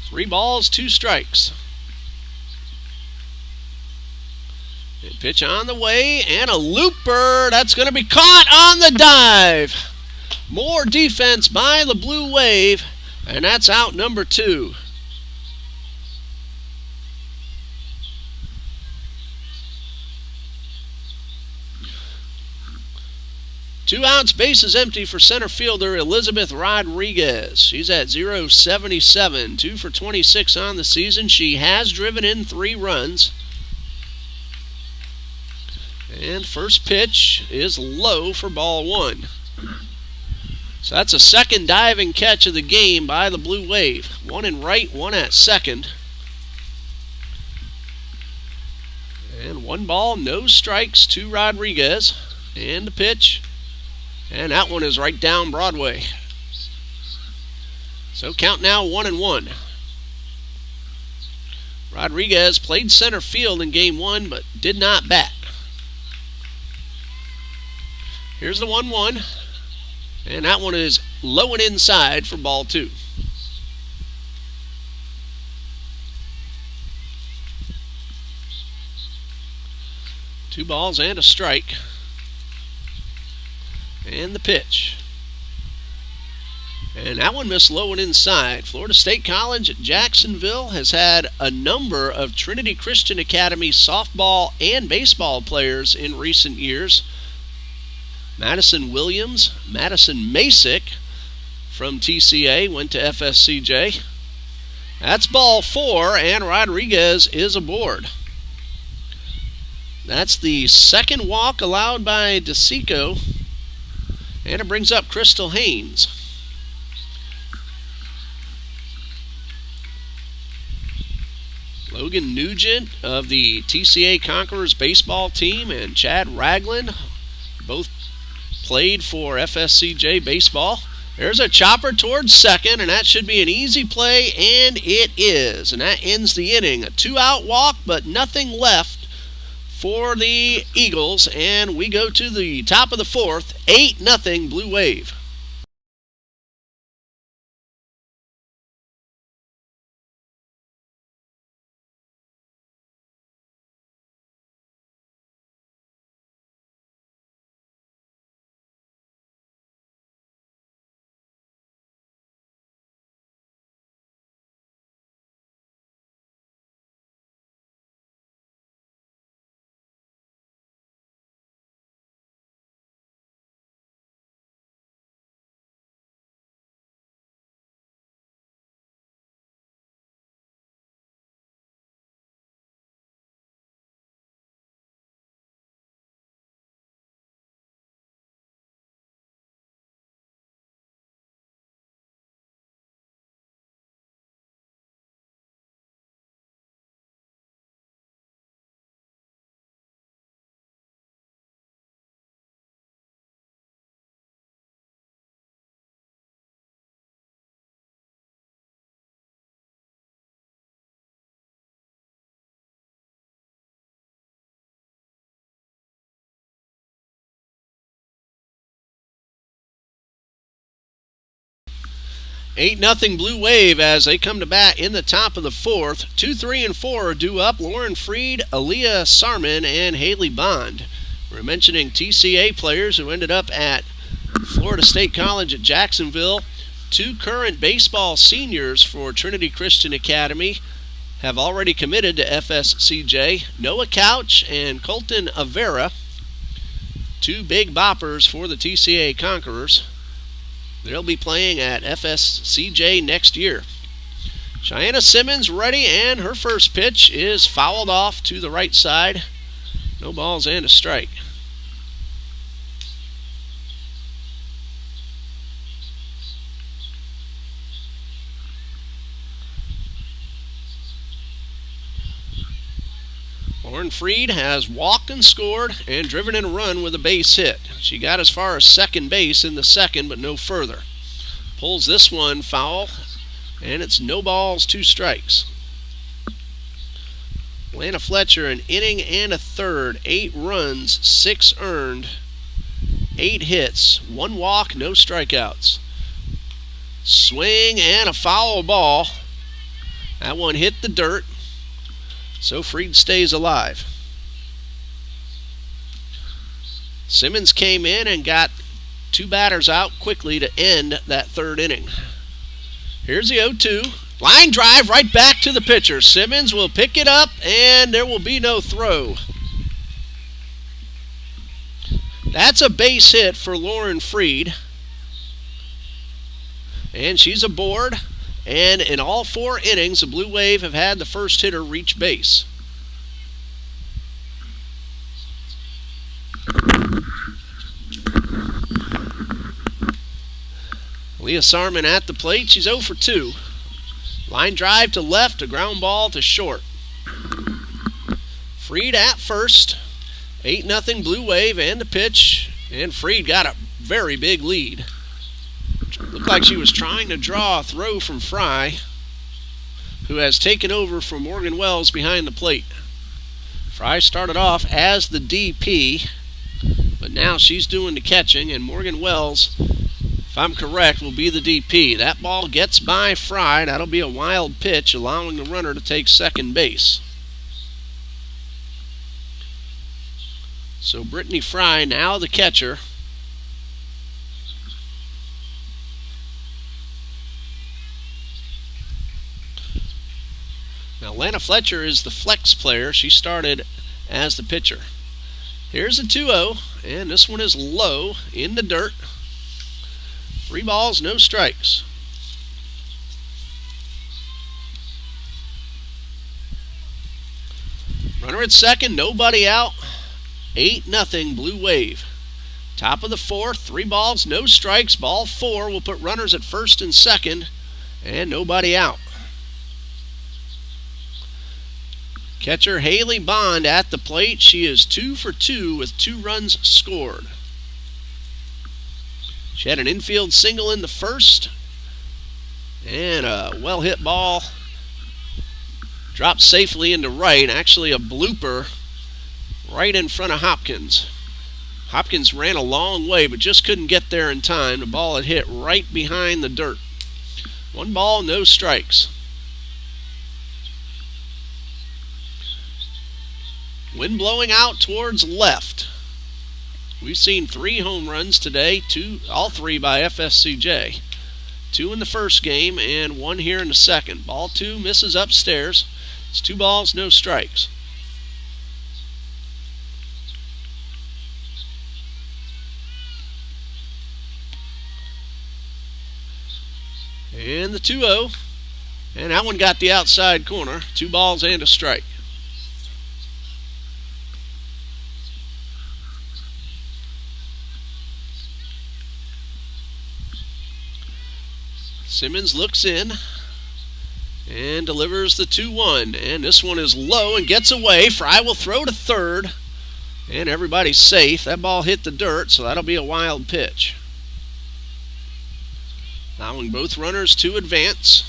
Three balls, 2 strikes. And pitch on the way, and a looper. That's going to be caught on the dive. More defense by the Blue Wave, and that's out number 2. Two outs, bases empty for center fielder Elizabeth Rodriguez. She's at 0.77, 2 for 26 on the season. She has driven in 3 runs. And first pitch is low for ball 1. So that's a second diving catch of the game by the Blue Wave. 1 in right, 1 at second. And 1 ball, no strikes to Rodriguez. And the pitch. And that one is right down Broadway. So count now 1-1. Rodriguez played center field in game 1 but did not bat. Here's the 1-1. And that one is low and inside for ball 2. Two balls and a strike. And the pitch. And that one missed low and inside. Florida State College at Jacksonville has had a number of Trinity Christian Academy softball and baseball players in recent years. Madison Williams, Madison Masick from TCA went to FSCJ. That's ball 4, and Rodriguez is aboard. That's the second walk allowed by DeSico. And it brings up Crystal Haynes. Logan Nugent of the TCA Conquerors baseball team and Chad Ragland both played for FSCJ baseball. There's a chopper towards second, and that should be an easy play, and it is. And that ends the inning. A 2-out walk, but nothing left for the Eagles, and we go to the top of the fourth, 8-0 Blue Wave. Eight nothing Blue Wave as they come to bat in the top of the fourth. 2, 3, and 4 are due up. Lauren Freed, Aaliyah Sarman, and Haley Bond. We're mentioning TCA players who ended up at Florida State College at Jacksonville. 2 current baseball seniors for Trinity Christian Academy have already committed to FSCJ. Noah Couch and Colton Avera, 2 big boppers for the TCA Conquerors. They'll be playing at FSCJ next year. Cheyenne Simmons ready, and her first pitch is fouled off to the right side. No balls and a strike. Lauren Freed has walked and scored and driven in a run with a base hit. She got as far as second base in the second, but no further. Pulls this one foul, and it's no balls, 2 strikes. Lana Fletcher, an inning and a third, 8 runs, 6 earned, 8 hits, 1 walk, no strikeouts. Swing and a foul ball. That one hit the dirt. So Freed stays alive. Simmons came in and got 2 batters out quickly to end that third inning. Here's the 0-2. Line drive right back to the pitcher. Simmons will pick it up, and there will be no throw. That's a base hit for Lauren Freed. And she's aboard. And in all 4 innings, the Blue Wave have had the first hitter reach base. Leah Sarman at the plate. She's 0 for 2. Line drive to left, a ground ball to short. Freed at first. 8-0 Blue Wave, and the pitch. And Freed got a very big lead. Looked like she was trying to draw a throw from Fry, who has taken over from Morgan Wells behind the plate. Fry started off as the DP, but now she's doing the catching, and Morgan Wells, if I'm correct, will be the DP. That ball gets by Fry. That'll be a wild pitch, allowing the runner to take second base. So Brittany Fry, now the catcher. Now, Lana Fletcher is the flex player. She started as the pitcher. Here's a 2-0, and this one is low in the dirt. 3 balls, no strikes. Runner at second, nobody out. 8-0 Blue Wave. Top of the fourth, 3 balls, no strikes. Ball 4 will put runners at first and second, and nobody out. Catcher Haley Bond at the plate. She is 2 for 2 with 2 runs scored. She had an infield single in the first, and a well-hit ball dropped safely into right. Actually a blooper right in front of Hopkins. Hopkins ran a long way but just couldn't get there in time. The ball had hit right behind the dirt. 1 ball, no strikes. Wind blowing out towards left. We've seen 3 home runs today, all 3 by FSCJ. 2 in the first game and 1 here in the second. Ball 2 misses upstairs. It's 2 balls, no strikes. And the 2-0. And that one got the outside corner. 2 balls and a strike. Simmons looks in and delivers the 2-1. And this one is low and gets away. Fry will throw to third. And everybody's safe. That ball hit the dirt, so that'll be a wild pitch. Allowing both runners to advance.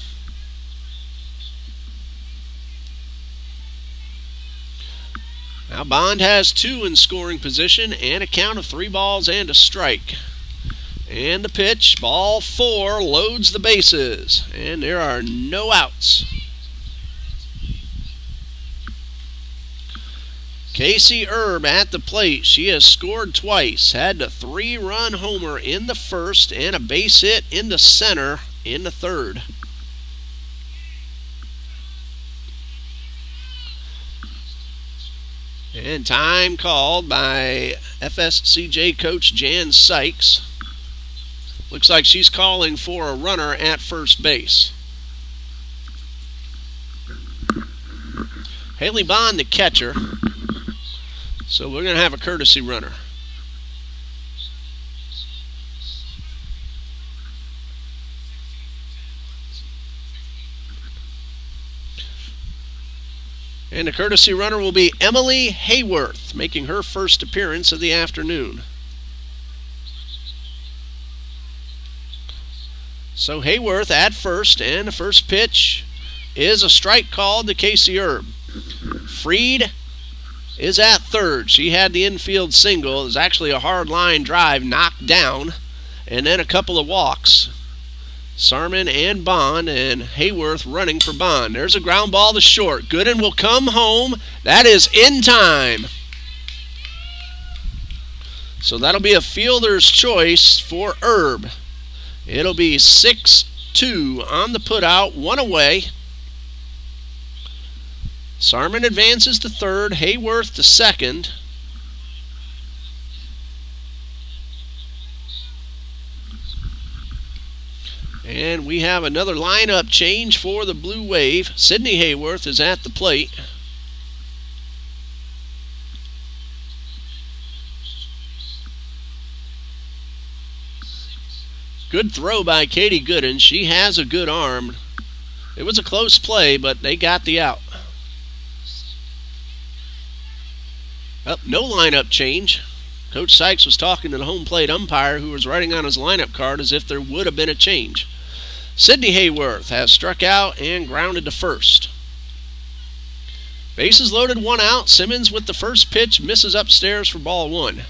Now Bond has 2 in scoring position and a count of 3 balls and a strike. And the pitch, ball 4, loads the bases. And there are no outs. Casey Erb at the plate. She has scored twice. Had a 3-run homer in the first and a base hit into center in the third. And time called by FSCJ coach Jan Sykes. Looks like she's calling for a runner at first base. Haley Bond, the catcher. So we're going to have a courtesy runner. And the courtesy runner will be Emily Hayworth, making her first appearance of the afternoon. So Hayworth at first, and the first pitch is a strike called to Casey Erb. Freed is at third. She had the infield single. It was actually a hard line drive knocked down, and then a couple of walks. Sarman and Bond, and Hayworth running for Bond. There's a ground ball to short. Gooden will come home. That is in time. So that'll be a fielder's choice for Erb. It'll be 6-2 on the putout, 1 away. Sarman advances to third, Hayworth to second. And we have another lineup change for the Blue Wave. Sydney Hayworth is at the plate. Good throw by Katie Gooden. She has a good arm. It was a close play, but they got the out. No lineup change. Coach Sykes was talking to the home plate umpire who was writing on his lineup card as if there would have been a change. Sydney Hayworth has struck out and grounded to first. Bases loaded, 1 out. Simmons with the first pitch misses upstairs for ball 1.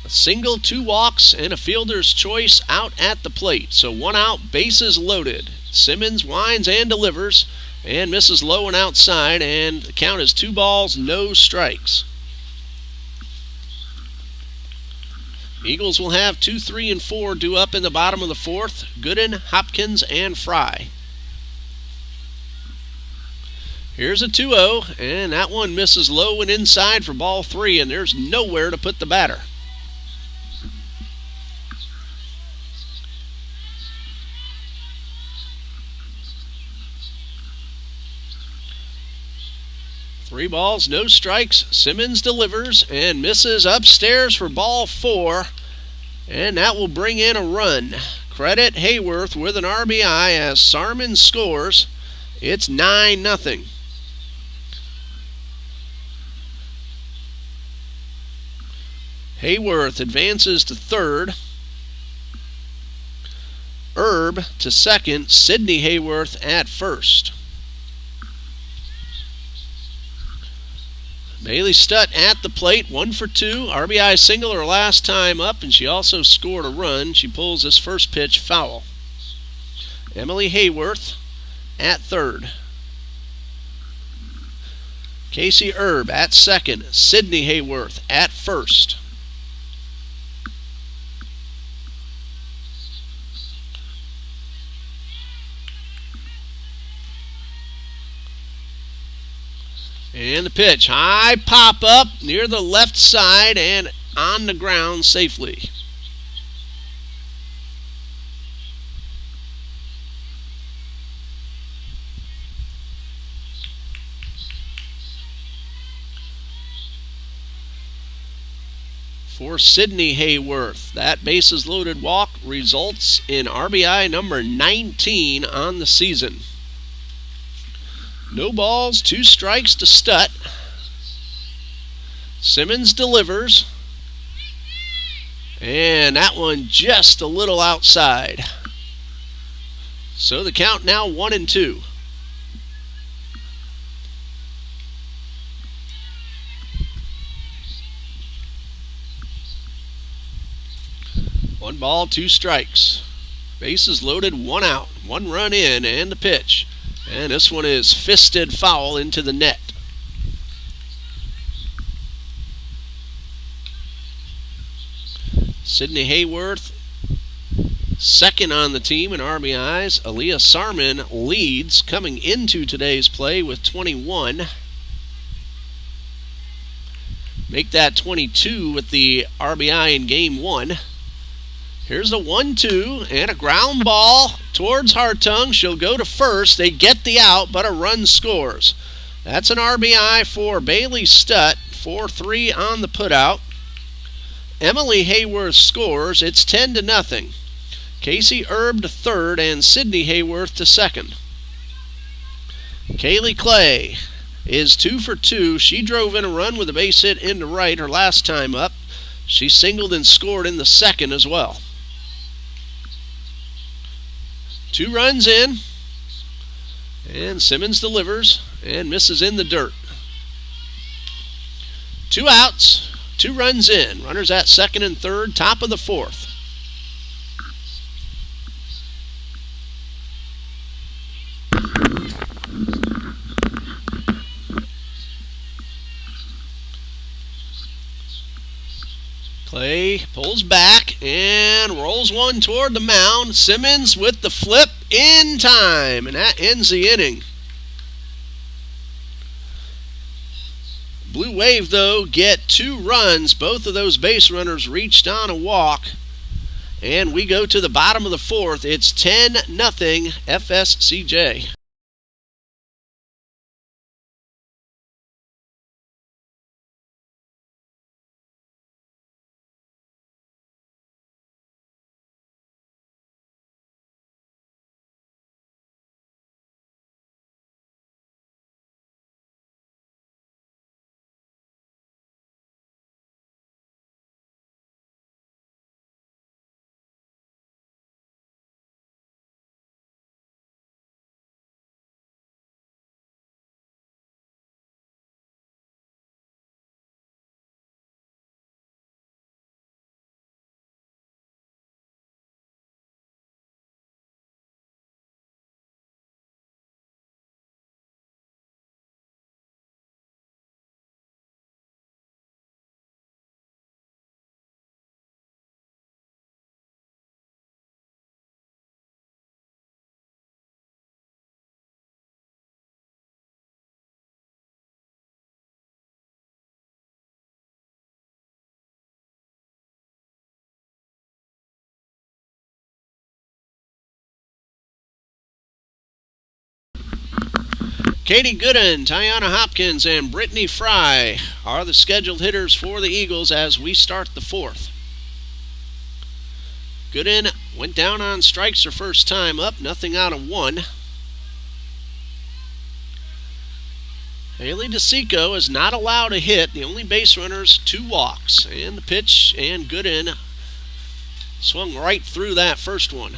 A single, 2 walks, and a fielder's choice out at the plate. So 1 out, bases loaded. Simmons winds and delivers and misses low and outside, and the count is 2 balls, no strikes. Eagles will have 2, 3, and 4 due up in the bottom of the 4th. Gooden, Hopkins, and Fry. Here's a 2-0, and that one misses low and inside for ball 3, and there's nowhere to put the batter. Three balls, no strikes. Simmons delivers and misses upstairs for ball 4. And that will bring in a run. Credit Hayworth with an RBI as Sarman scores. It's 9-0. Hayworth advances to third. Erb to second. Sidney Hayworth at first. Bailey Stutt at the plate, 1 for 2. RBI single her last time up, and she also scored a run. She pulls this first pitch foul. Emily Hayworth at third. Casey Erb at second. Sidney Hayworth at first. And the pitch, high pop up near the left side and on the ground safely. For Sidney Hayworth, that bases loaded walk results in RBI number 19 on the season. No balls, 2 strikes to Stutt. Simmons delivers. And that one just a little outside. So the count now 1-2. One ball, 2 strikes. Bases loaded, 1 out. 1 run in, and the pitch. And this one is fisted foul into the net. Sidney Hayworth, second on the team in RBIs. Aaliyah Sarman leads coming into today's play with 21. Make that 22 with the RBI in Game 1. Here's a 1-2 and a ground ball towards Hartung. She'll go to first. They get the out, but a run scores. That's an RBI for Bailey Stutt. 4-3 on the putout. Emily Hayworth scores. It's 10-0. Casey Erb to third and Sidney Hayworth to second. Kaylee Clay is 2 for 2. She drove in a run with a base hit into right her last time up. She singled and scored in the second as well. 2 runs in, and Simmons delivers and misses in the dirt. 2 outs, 2 runs in. Runners at second and third, top of the fourth. Clay pulls back and rolls one toward the mound. Simmons with the flip in time, and that ends the inning. Blue Wave, though, get 2 runs. Both of those base runners reached on a walk. And we go to the bottom of the fourth. It's 10-0 FSCJ. Katie Gooden, Tiana Hopkins, and Brittany Fry are the scheduled hitters for the Eagles as we start the fourth. Gooden went down on strikes her first time up, nothing out of one. Haley DeSico is not allowed a hit. The only base runners, 2 walks. And the pitch, and Gooden swung right through that first one.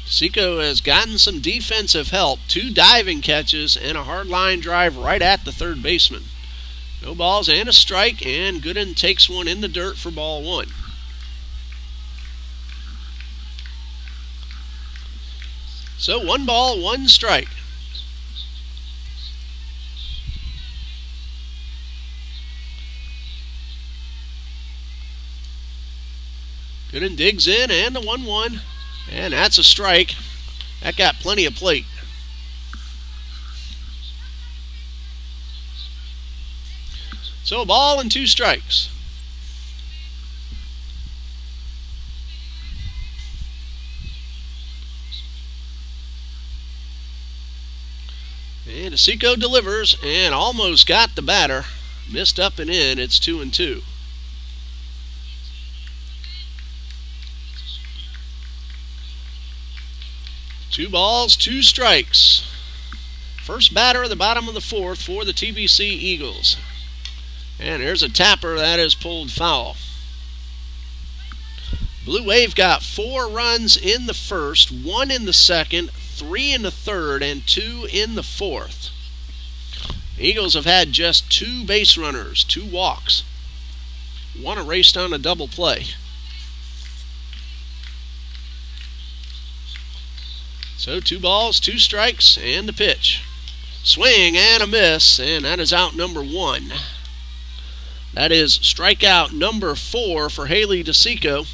DeSico has gotten some defensive help. 2 diving catches and a hard line drive right at the third baseman. No balls and a strike, and Gooden takes one in the dirt for ball 1. So 1 ball, 1 strike. Gooden digs in, and the 1-1. And that's a strike. That got plenty of plate. So a ball and 2 strikes. And DeSico delivers and almost got the batter. Missed up and in. It's 2-2. Two balls, 2 strikes. First batter at the bottom of the 4th for the TBC Eagles. And there's a tapper that is pulled foul. Blue Wave got 4 runs in the first, 1 in the second, 3 in the third, and 2 in the fourth. Eagles have had just 2 base runners, 2 walks. 1 erased on a double play. So 2 balls, 2 strikes, and the pitch. Swing and a miss, and that is out number 1. That is strikeout number 4 for Haley DeSico.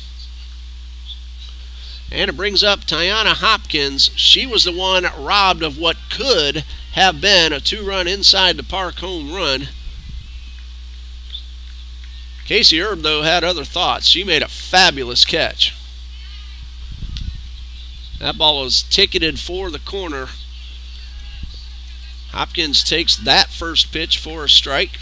And it brings up Tiana Hopkins. She was the one robbed of what could have been a 2-run inside the park home run. Casey Erb, though, had other thoughts. She made a fabulous catch. That ball was ticketed for the corner. Hopkins takes that first pitch for a strike.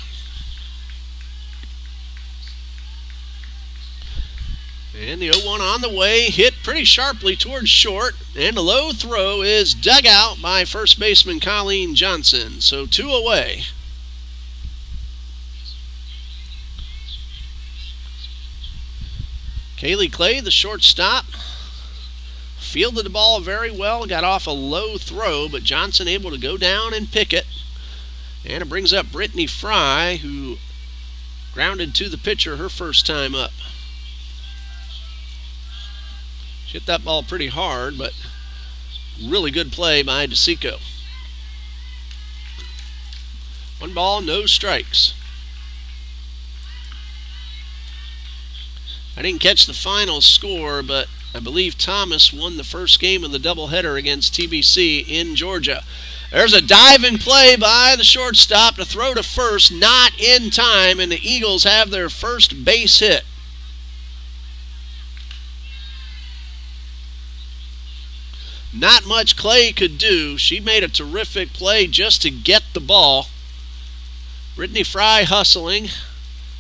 And the 0-1 on the way, hit pretty sharply towards short, and the low throw is dug out by first baseman Colleen Johnson. So 2 away. Kaylee Clay, the shortstop, fielded the ball very well, got off a low throw, but Johnson able to go down and pick it. And it brings up Brittany Fry, who grounded to the pitcher her first time up. She hit that ball pretty hard, but really good play by DeSico. 1 ball, no strikes. I didn't catch the final score, but I believe Thomas won the first game of the doubleheader against TBC in Georgia. There's a diving play by the shortstop to throw to first, not in time, and the Eagles have their first base hit. Not much Clay could do. She made a terrific play just to get the ball. Brittany Fry hustling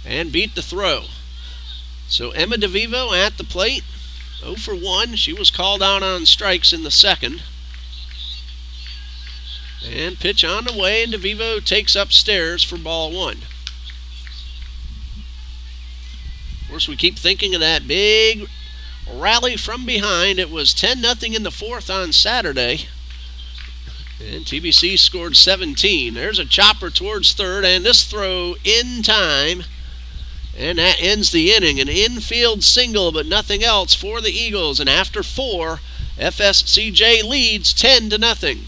and beat the throw. So Emma DeVivo at the plate, 0 for 1. She was called out on strikes in the second. And pitch on the way, and DeVivo takes upstairs for ball 1. Of course, we keep thinking of that big rally from behind. It was 10-0 in the 4th on Saturday. And TBC scored 17. There's a chopper towards third, and this throw in time. And that ends the inning. An infield single, but nothing else for the Eagles. And after 4, FSCJ leads 10-0.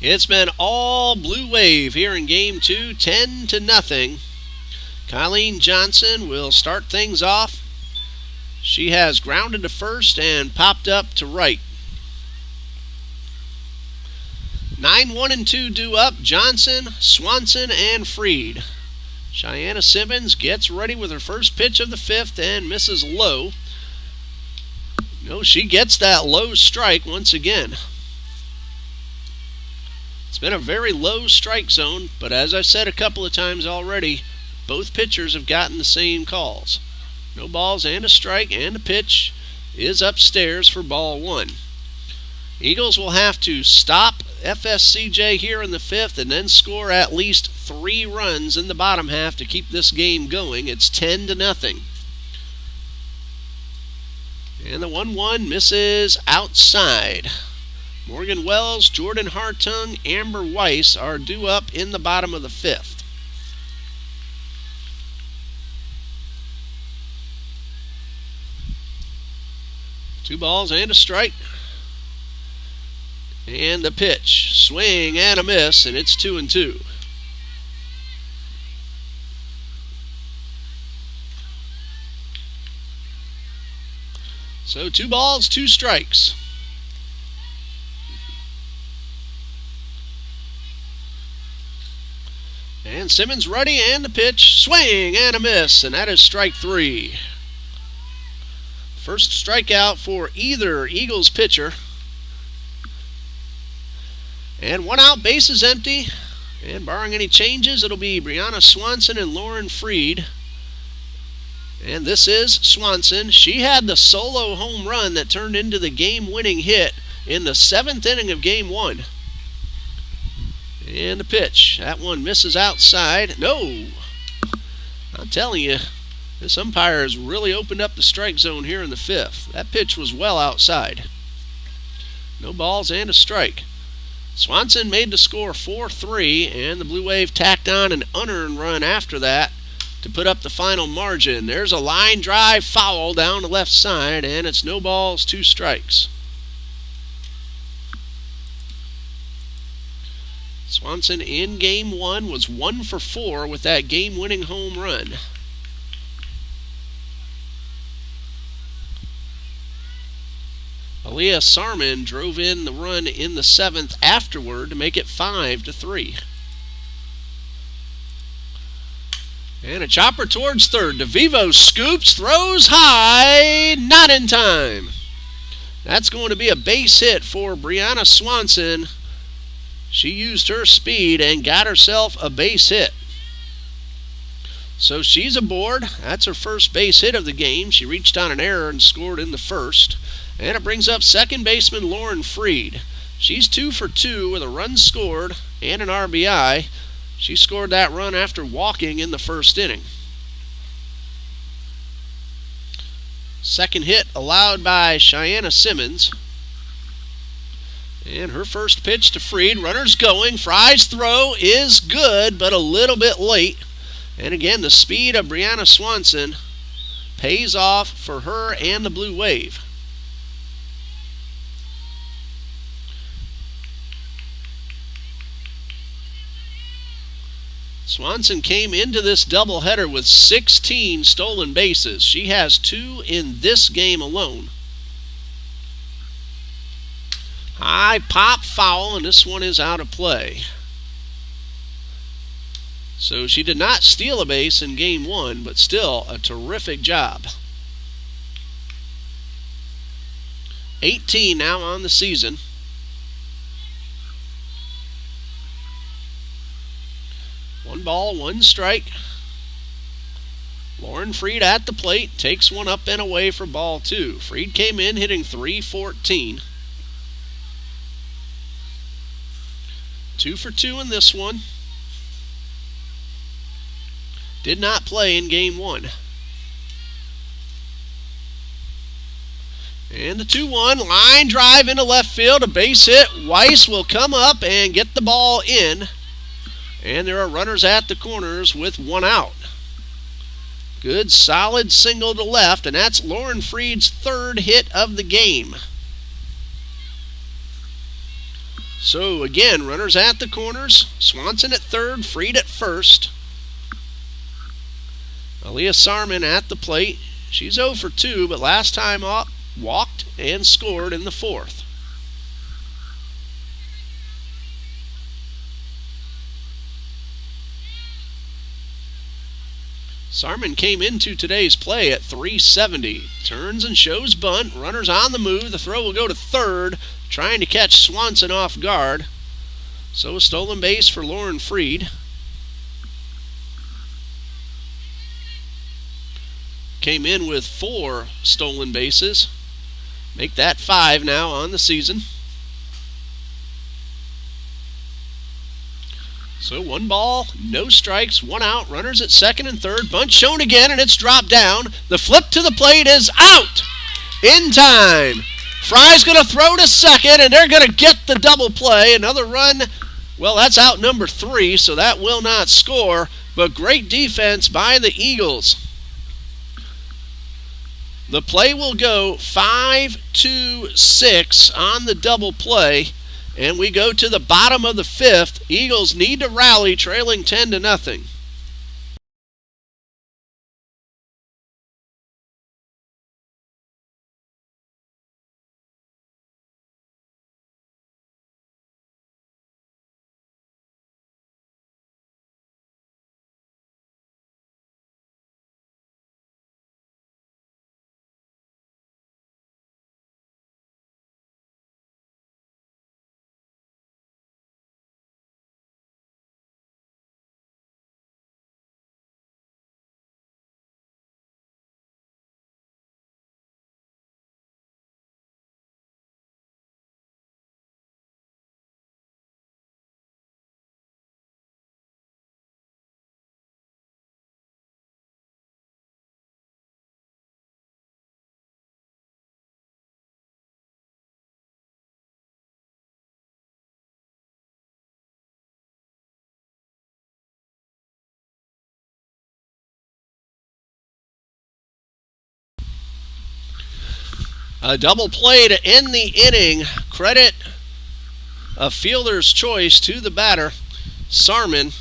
It's been all Blue Wave here in Game 2, 10-0. Colleen Johnson will start things off. She has grounded to first and popped up to right. 9, 1, and 2 due up. Johnson, Swanson, and Freed. Cheyenne Simmons gets ready with her first pitch of the 5th and misses low. No, she gets that low strike once again. It's been a very low strike zone, but as I've said a couple of times already, both pitchers have gotten the same calls. No balls and a strike, and the pitch is upstairs for ball 1. Eagles will have to stop FSCJ here in the 5th and then score at least 3 runs in the bottom half to keep this game going. It's 10-0. And the 1-1 misses outside. Morgan Wells, Jordan Hartung, Amber Weiss are due up in the bottom of the 5th. Two balls and a strike. And the pitch. Swing and a miss, and it's 2-2. So 2 balls, 2 strikes. And Simmons ready, and the pitch. Swing and a miss, and that is strike 3. First strikeout for either Eagles pitcher. And 1 out, bases empty. And barring any changes, it'll be Brianna Swanson and Lauren Freed. And this is Swanson. She had the solo home run that turned into the game-winning hit in the 7th inning of Game 1. And the pitch. That one misses outside. No! I'm telling you, this umpire has really opened up the strike zone here in the 5th. That pitch was well outside. No balls and a strike. Swanson made the score 4-3, and the Blue Wave tacked on an unearned run after that to put up the final margin. There's a line drive foul down the left side, and it's no balls, 2 strikes. Swanson in Game 1 was 1 for 4 with that game-winning home run. Aaliyah Sarman drove in the run in the 7th afterward to make it 5-3. And a chopper towards third. DeVivo scoops, throws high, not in time. That's going to be a base hit for Brianna Swanson. She used her speed and got herself a base hit. So she's aboard. That's her first base hit of the game. She reached on an error and scored in the 1st. And it brings up second baseman Lauren Freed. She's 2 for 2 with a run scored and an RBI. She scored that run after walking in the 1st inning. Second hit allowed by Cheyenne Simmons. And her first pitch to Freed. Runners going. Fry's throw is good, but a little bit late. And again, the speed of Brianna Swanson pays off for her and the Blue Wave. Swanson came into this doubleheader with 16 stolen bases. She has 2 in this game alone. High pop foul, and this one is out of play. So she did not steal a base in Game 1, but still a terrific job. 18 now on the season. One ball, 1 strike. Lauren Freed at the plate, takes one up and away for ball 2. Freed came in hitting .314. 2 for 2 in this one. Did not play in Game 1. And the 2-1 line drive into left field, a base hit. Weiss will come up and get the ball in. And there are runners at the corners with 1 out. Good solid single to left, and that's Lauren Freed's 3rd hit of the game. So again, runners at the corners. Swanson at third, Freed at first. Aaliyah Sarman at the plate. She's 0 for 2, but last time up, walked and scored in the fourth. Sarman came into today's play at 370. Turns and shows bunt. Runners on the move. The throw will go to third, trying to catch Swanson off guard. So a stolen base for Lauren Freed. Came in with 4 stolen bases. Make that 5 now on the season. So 1 ball, no strikes, 1 out, runners at second and third. Bunt shown again, and it's dropped down. The flip to the plate is out in time. Fry's going to throw to second, and they're going to get the double play. Another run. Well, that's out number 3, so that will not score. But great defense by the Eagles. The play will go 5-2-6 on the double play. And we go to the bottom of the 5th. Eagles need to rally, trailing 10-0. A double play to end the inning. Credit a fielder's choice to the batter, Sarman.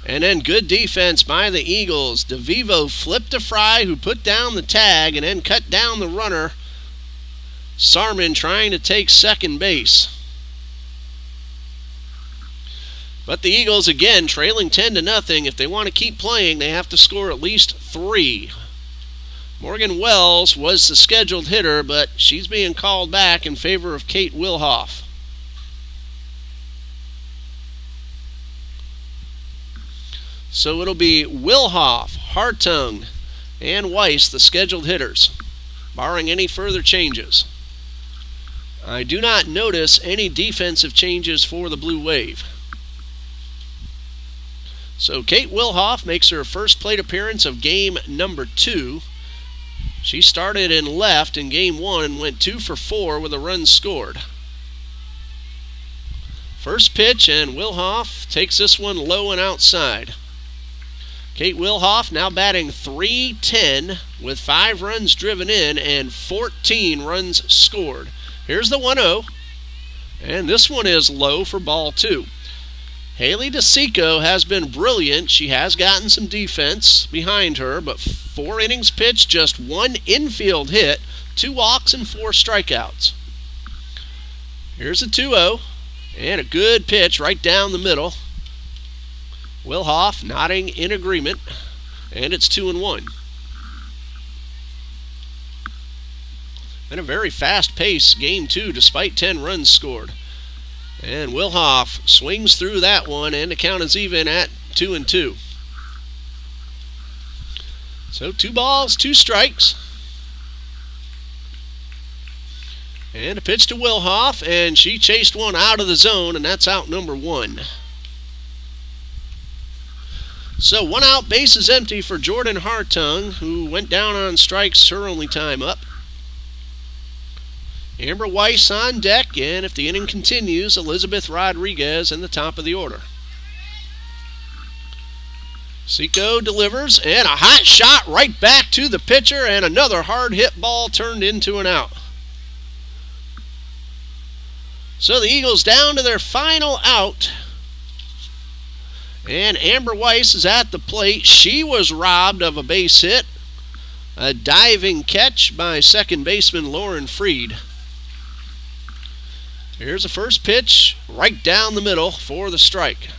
And then good defense by the Eagles. DeVivo flipped to Fry, who put down the tag and then cut down the runner. Sarman trying to take second base. But the Eagles, again, trailing 10-0. If they want to keep playing, they have to score at least 3. Morgan Wells was the scheduled hitter, but she's being called back in favor of Kate Wilhoff. So it'll be Wilhoff, Hartung, and Weiss, the scheduled hitters, barring any further changes. I do not notice any defensive changes for the Blue Wave. So Kate Wilhoff makes her first plate appearance of game number 2. She started in left in game 1 and went 2 for 4 with a run scored. First pitch, and Wilhoff takes this one low and outside. Kate Wilhoff now batting .310 with 5 runs driven in and 14 runs scored. Here's the 1-0, and this one is low for ball 2. Haley DeSico has been brilliant. She has gotten some defense behind her, but 4 innings pitched, just 1 infield hit, 2 walks, and 4 strikeouts. Here's a 2-0, and a good pitch right down the middle. Wilhoff nodding in agreement, and it's 2-1. And a very fast-paced game 2 despite 10 runs scored. And Wilhoff swings through that one, and the count is even at 2-2. So 2 balls, 2 strikes. And a pitch to Wilhoff, and she chased one out of the zone, and that's out number 1. So 1 out, base is empty for Jordan Hartung, who went down on strikes her only time up. Amber Weiss on deck, and if the inning continues, Elizabeth Rodriguez in the top of the order. Seco delivers, and a hot shot right back to the pitcher, and another hard hit ball turned into an out. So the Eagles down to their final out. And Amber Weiss is at the plate. She was robbed of a base hit. A diving catch by second baseman Lauren Freed. Here's the first pitch, right down the middle for the strike.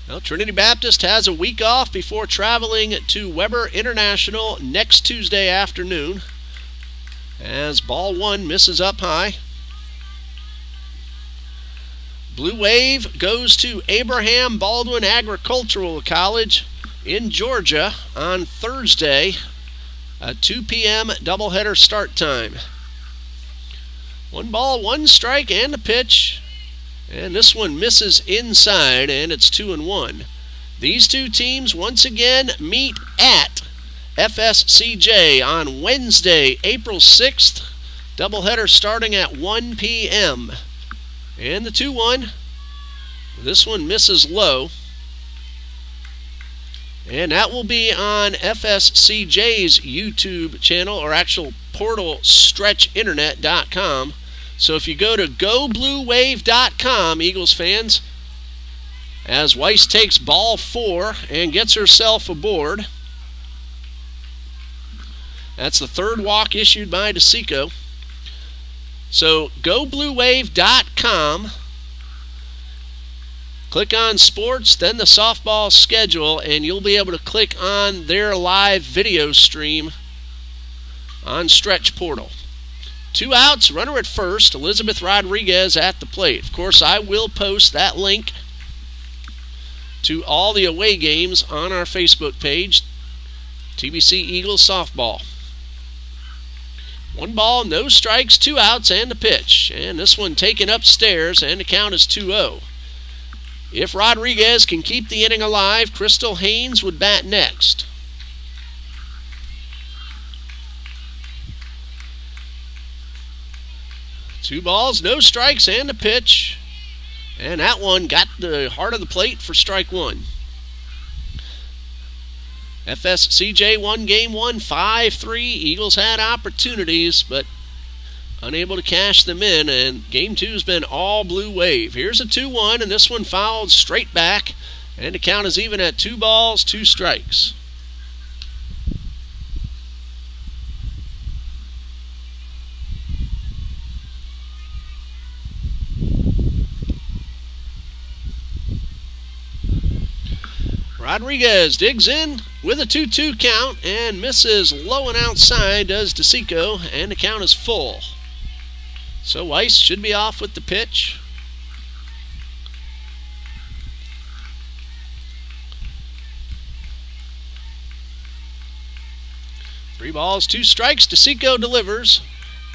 Well, Trinity Baptist has a week off before traveling to Weber International next Tuesday afternoon. As ball one misses up high. Blue Wave goes to Abraham Baldwin Agricultural College in Georgia on Thursday, a 2 p.m. doubleheader start time. 1 ball, 1 strike, and a pitch. And this one misses inside, and it's 2-1. These two teams once again meet at FSCJ on Wednesday, April 6th. Doubleheader starting at 1 p.m. And the 2-1. This one misses low. And that will be on FSCJ's YouTube channel, or actual portal, stretchinternet.com. So if you go to gobluewave.com, Eagles fans, as Weiss takes ball 4 and gets herself aboard. That's the third walk issued by DeSico. So gobluewave.com. Click on sports, then the softball schedule, and you'll be able to click on their live video stream on Stretch Portal. 2 outs, runner at first, Elizabeth Rodriguez at the plate. Of course, I will post that link to all the away games on our Facebook page, TBC Eagles Softball. 1 ball, no strikes, 2 outs, and a pitch. And this one taken upstairs, and the count is 2-0. If Rodriguez can keep the inning alive, Crystal Haynes would bat next. Two balls, no strikes, and a pitch. And that one got the heart of the plate for strike 1. FSCJ won game 1, 5-3. Eagles had opportunities, but unable to cash them in, and game 2 has been all Blue Wave. Here's a 2-1, and this one fouled straight back, and the count is even at 2 balls, 2 strikes. Rodriguez digs in with a 2-2 count and misses low and outside, does DeSico, and the count is full. So Weiss should be off with the pitch. Three balls, 2 strikes. DeSico delivers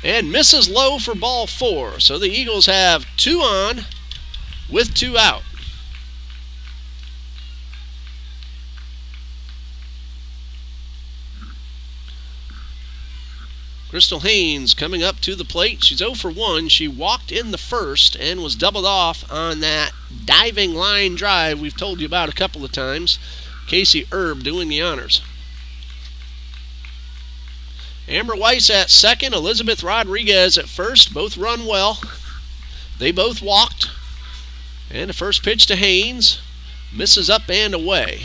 and misses low for ball 4. So the Eagles have 2 on with 2 out. Crystal Haynes coming up to the plate. She's 0 for 1. She walked in the first and was doubled off on that diving line drive we've told you about a couple of times. Casey Erb doing the honors. Amber Weiss at second. Elizabeth Rodriguez at first. Both run well. They both walked. And the first pitch to Haynes. Misses up and away.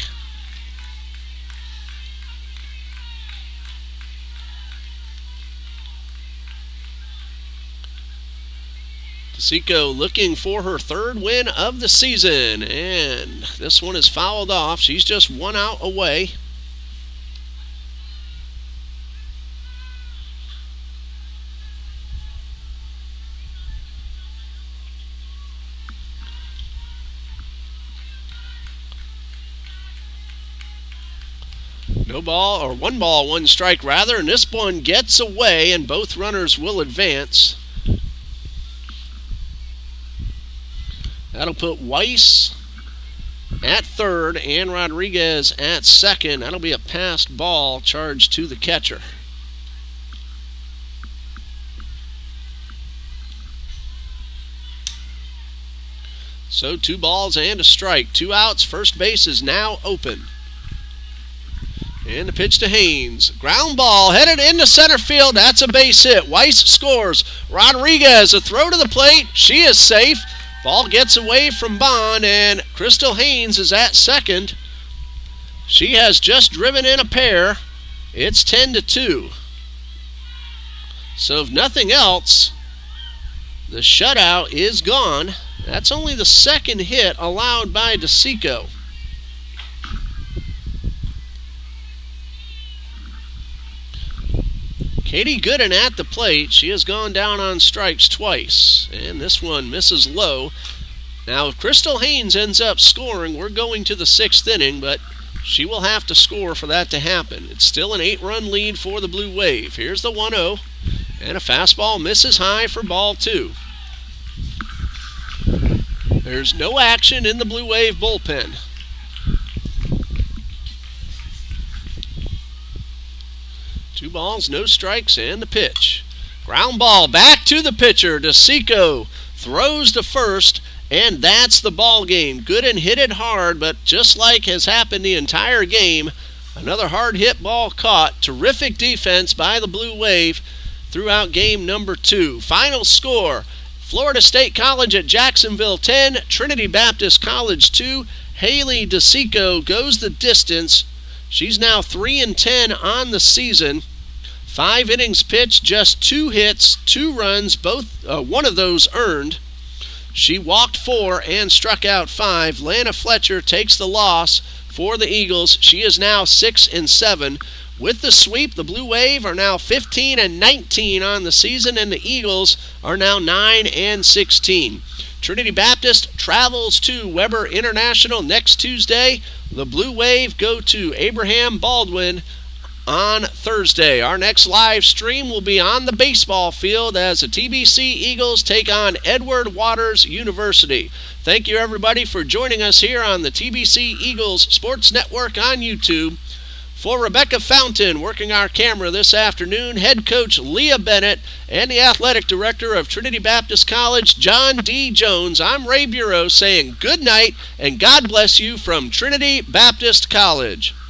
DeSico looking for her 3rd win of the season, and this one is fouled off. She's just 1 out away. No ball, or 1 ball, 1 strike rather, and this one gets away, and both runners will advance. That'll put Weiss at third and Rodriguez at second. That'll be a passed ball charged to the catcher. So 2 balls and a strike. 2 outs. First base is now open. And the pitch to Haynes. Ground ball headed into center field. That's a base hit. Weiss scores. Rodriguez, a throw to the plate. She is safe. Ball gets away from Bond, and Crystal Haynes is at second. She has just driven in a pair. It's 10-2. So if nothing else, the shutout is gone. That's only the second hit allowed by DeSico. Katie Gooden at the plate. She has gone down on strikes twice, and this one misses low. Now, if Crystal Haynes ends up scoring, we're going to the 6th inning, but she will have to score for that to happen. It's still an 8-run lead for the Blue Wave. Here's the 1-0, and a fastball misses high for ball 2. There's no action in the Blue Wave bullpen. Two balls, no strikes, and the pitch. Ground ball back to the pitcher. DeSico throws to first, and that's the ball game. Gooden hit it hard, but just like has happened the entire game, another hard hit ball caught. Terrific defense by the Blue Wave throughout game number 2. Final score, Florida State College at Jacksonville 10, Trinity Baptist College 2. Haley DeSico goes the distance. She's now 3-10 on the season. 5 innings pitched, just 2 hits, 2 runs, one of those earned. She walked 4 and struck out 5. Lana Fletcher takes the loss for the Eagles. She is now 6-7. With the sweep, the Blue Wave are now 15-19 on the season, and the Eagles are now 9-16. Trinity Baptist travels to Weber International next Tuesday. The Blue Wave go to Abraham Baldwin on Thursday. Our next live stream will be on the baseball field as the TBC Eagles take on Edward Waters University. Thank you, everybody, for joining us here on the TBC Eagles Sports Network on YouTube. For Rebecca Fountain working our camera this afternoon, head coach Leah Bennett, and the athletic director of Trinity Baptist College, John D. Jones, I'm Ray Bureau saying good night and God bless you from Trinity Baptist College.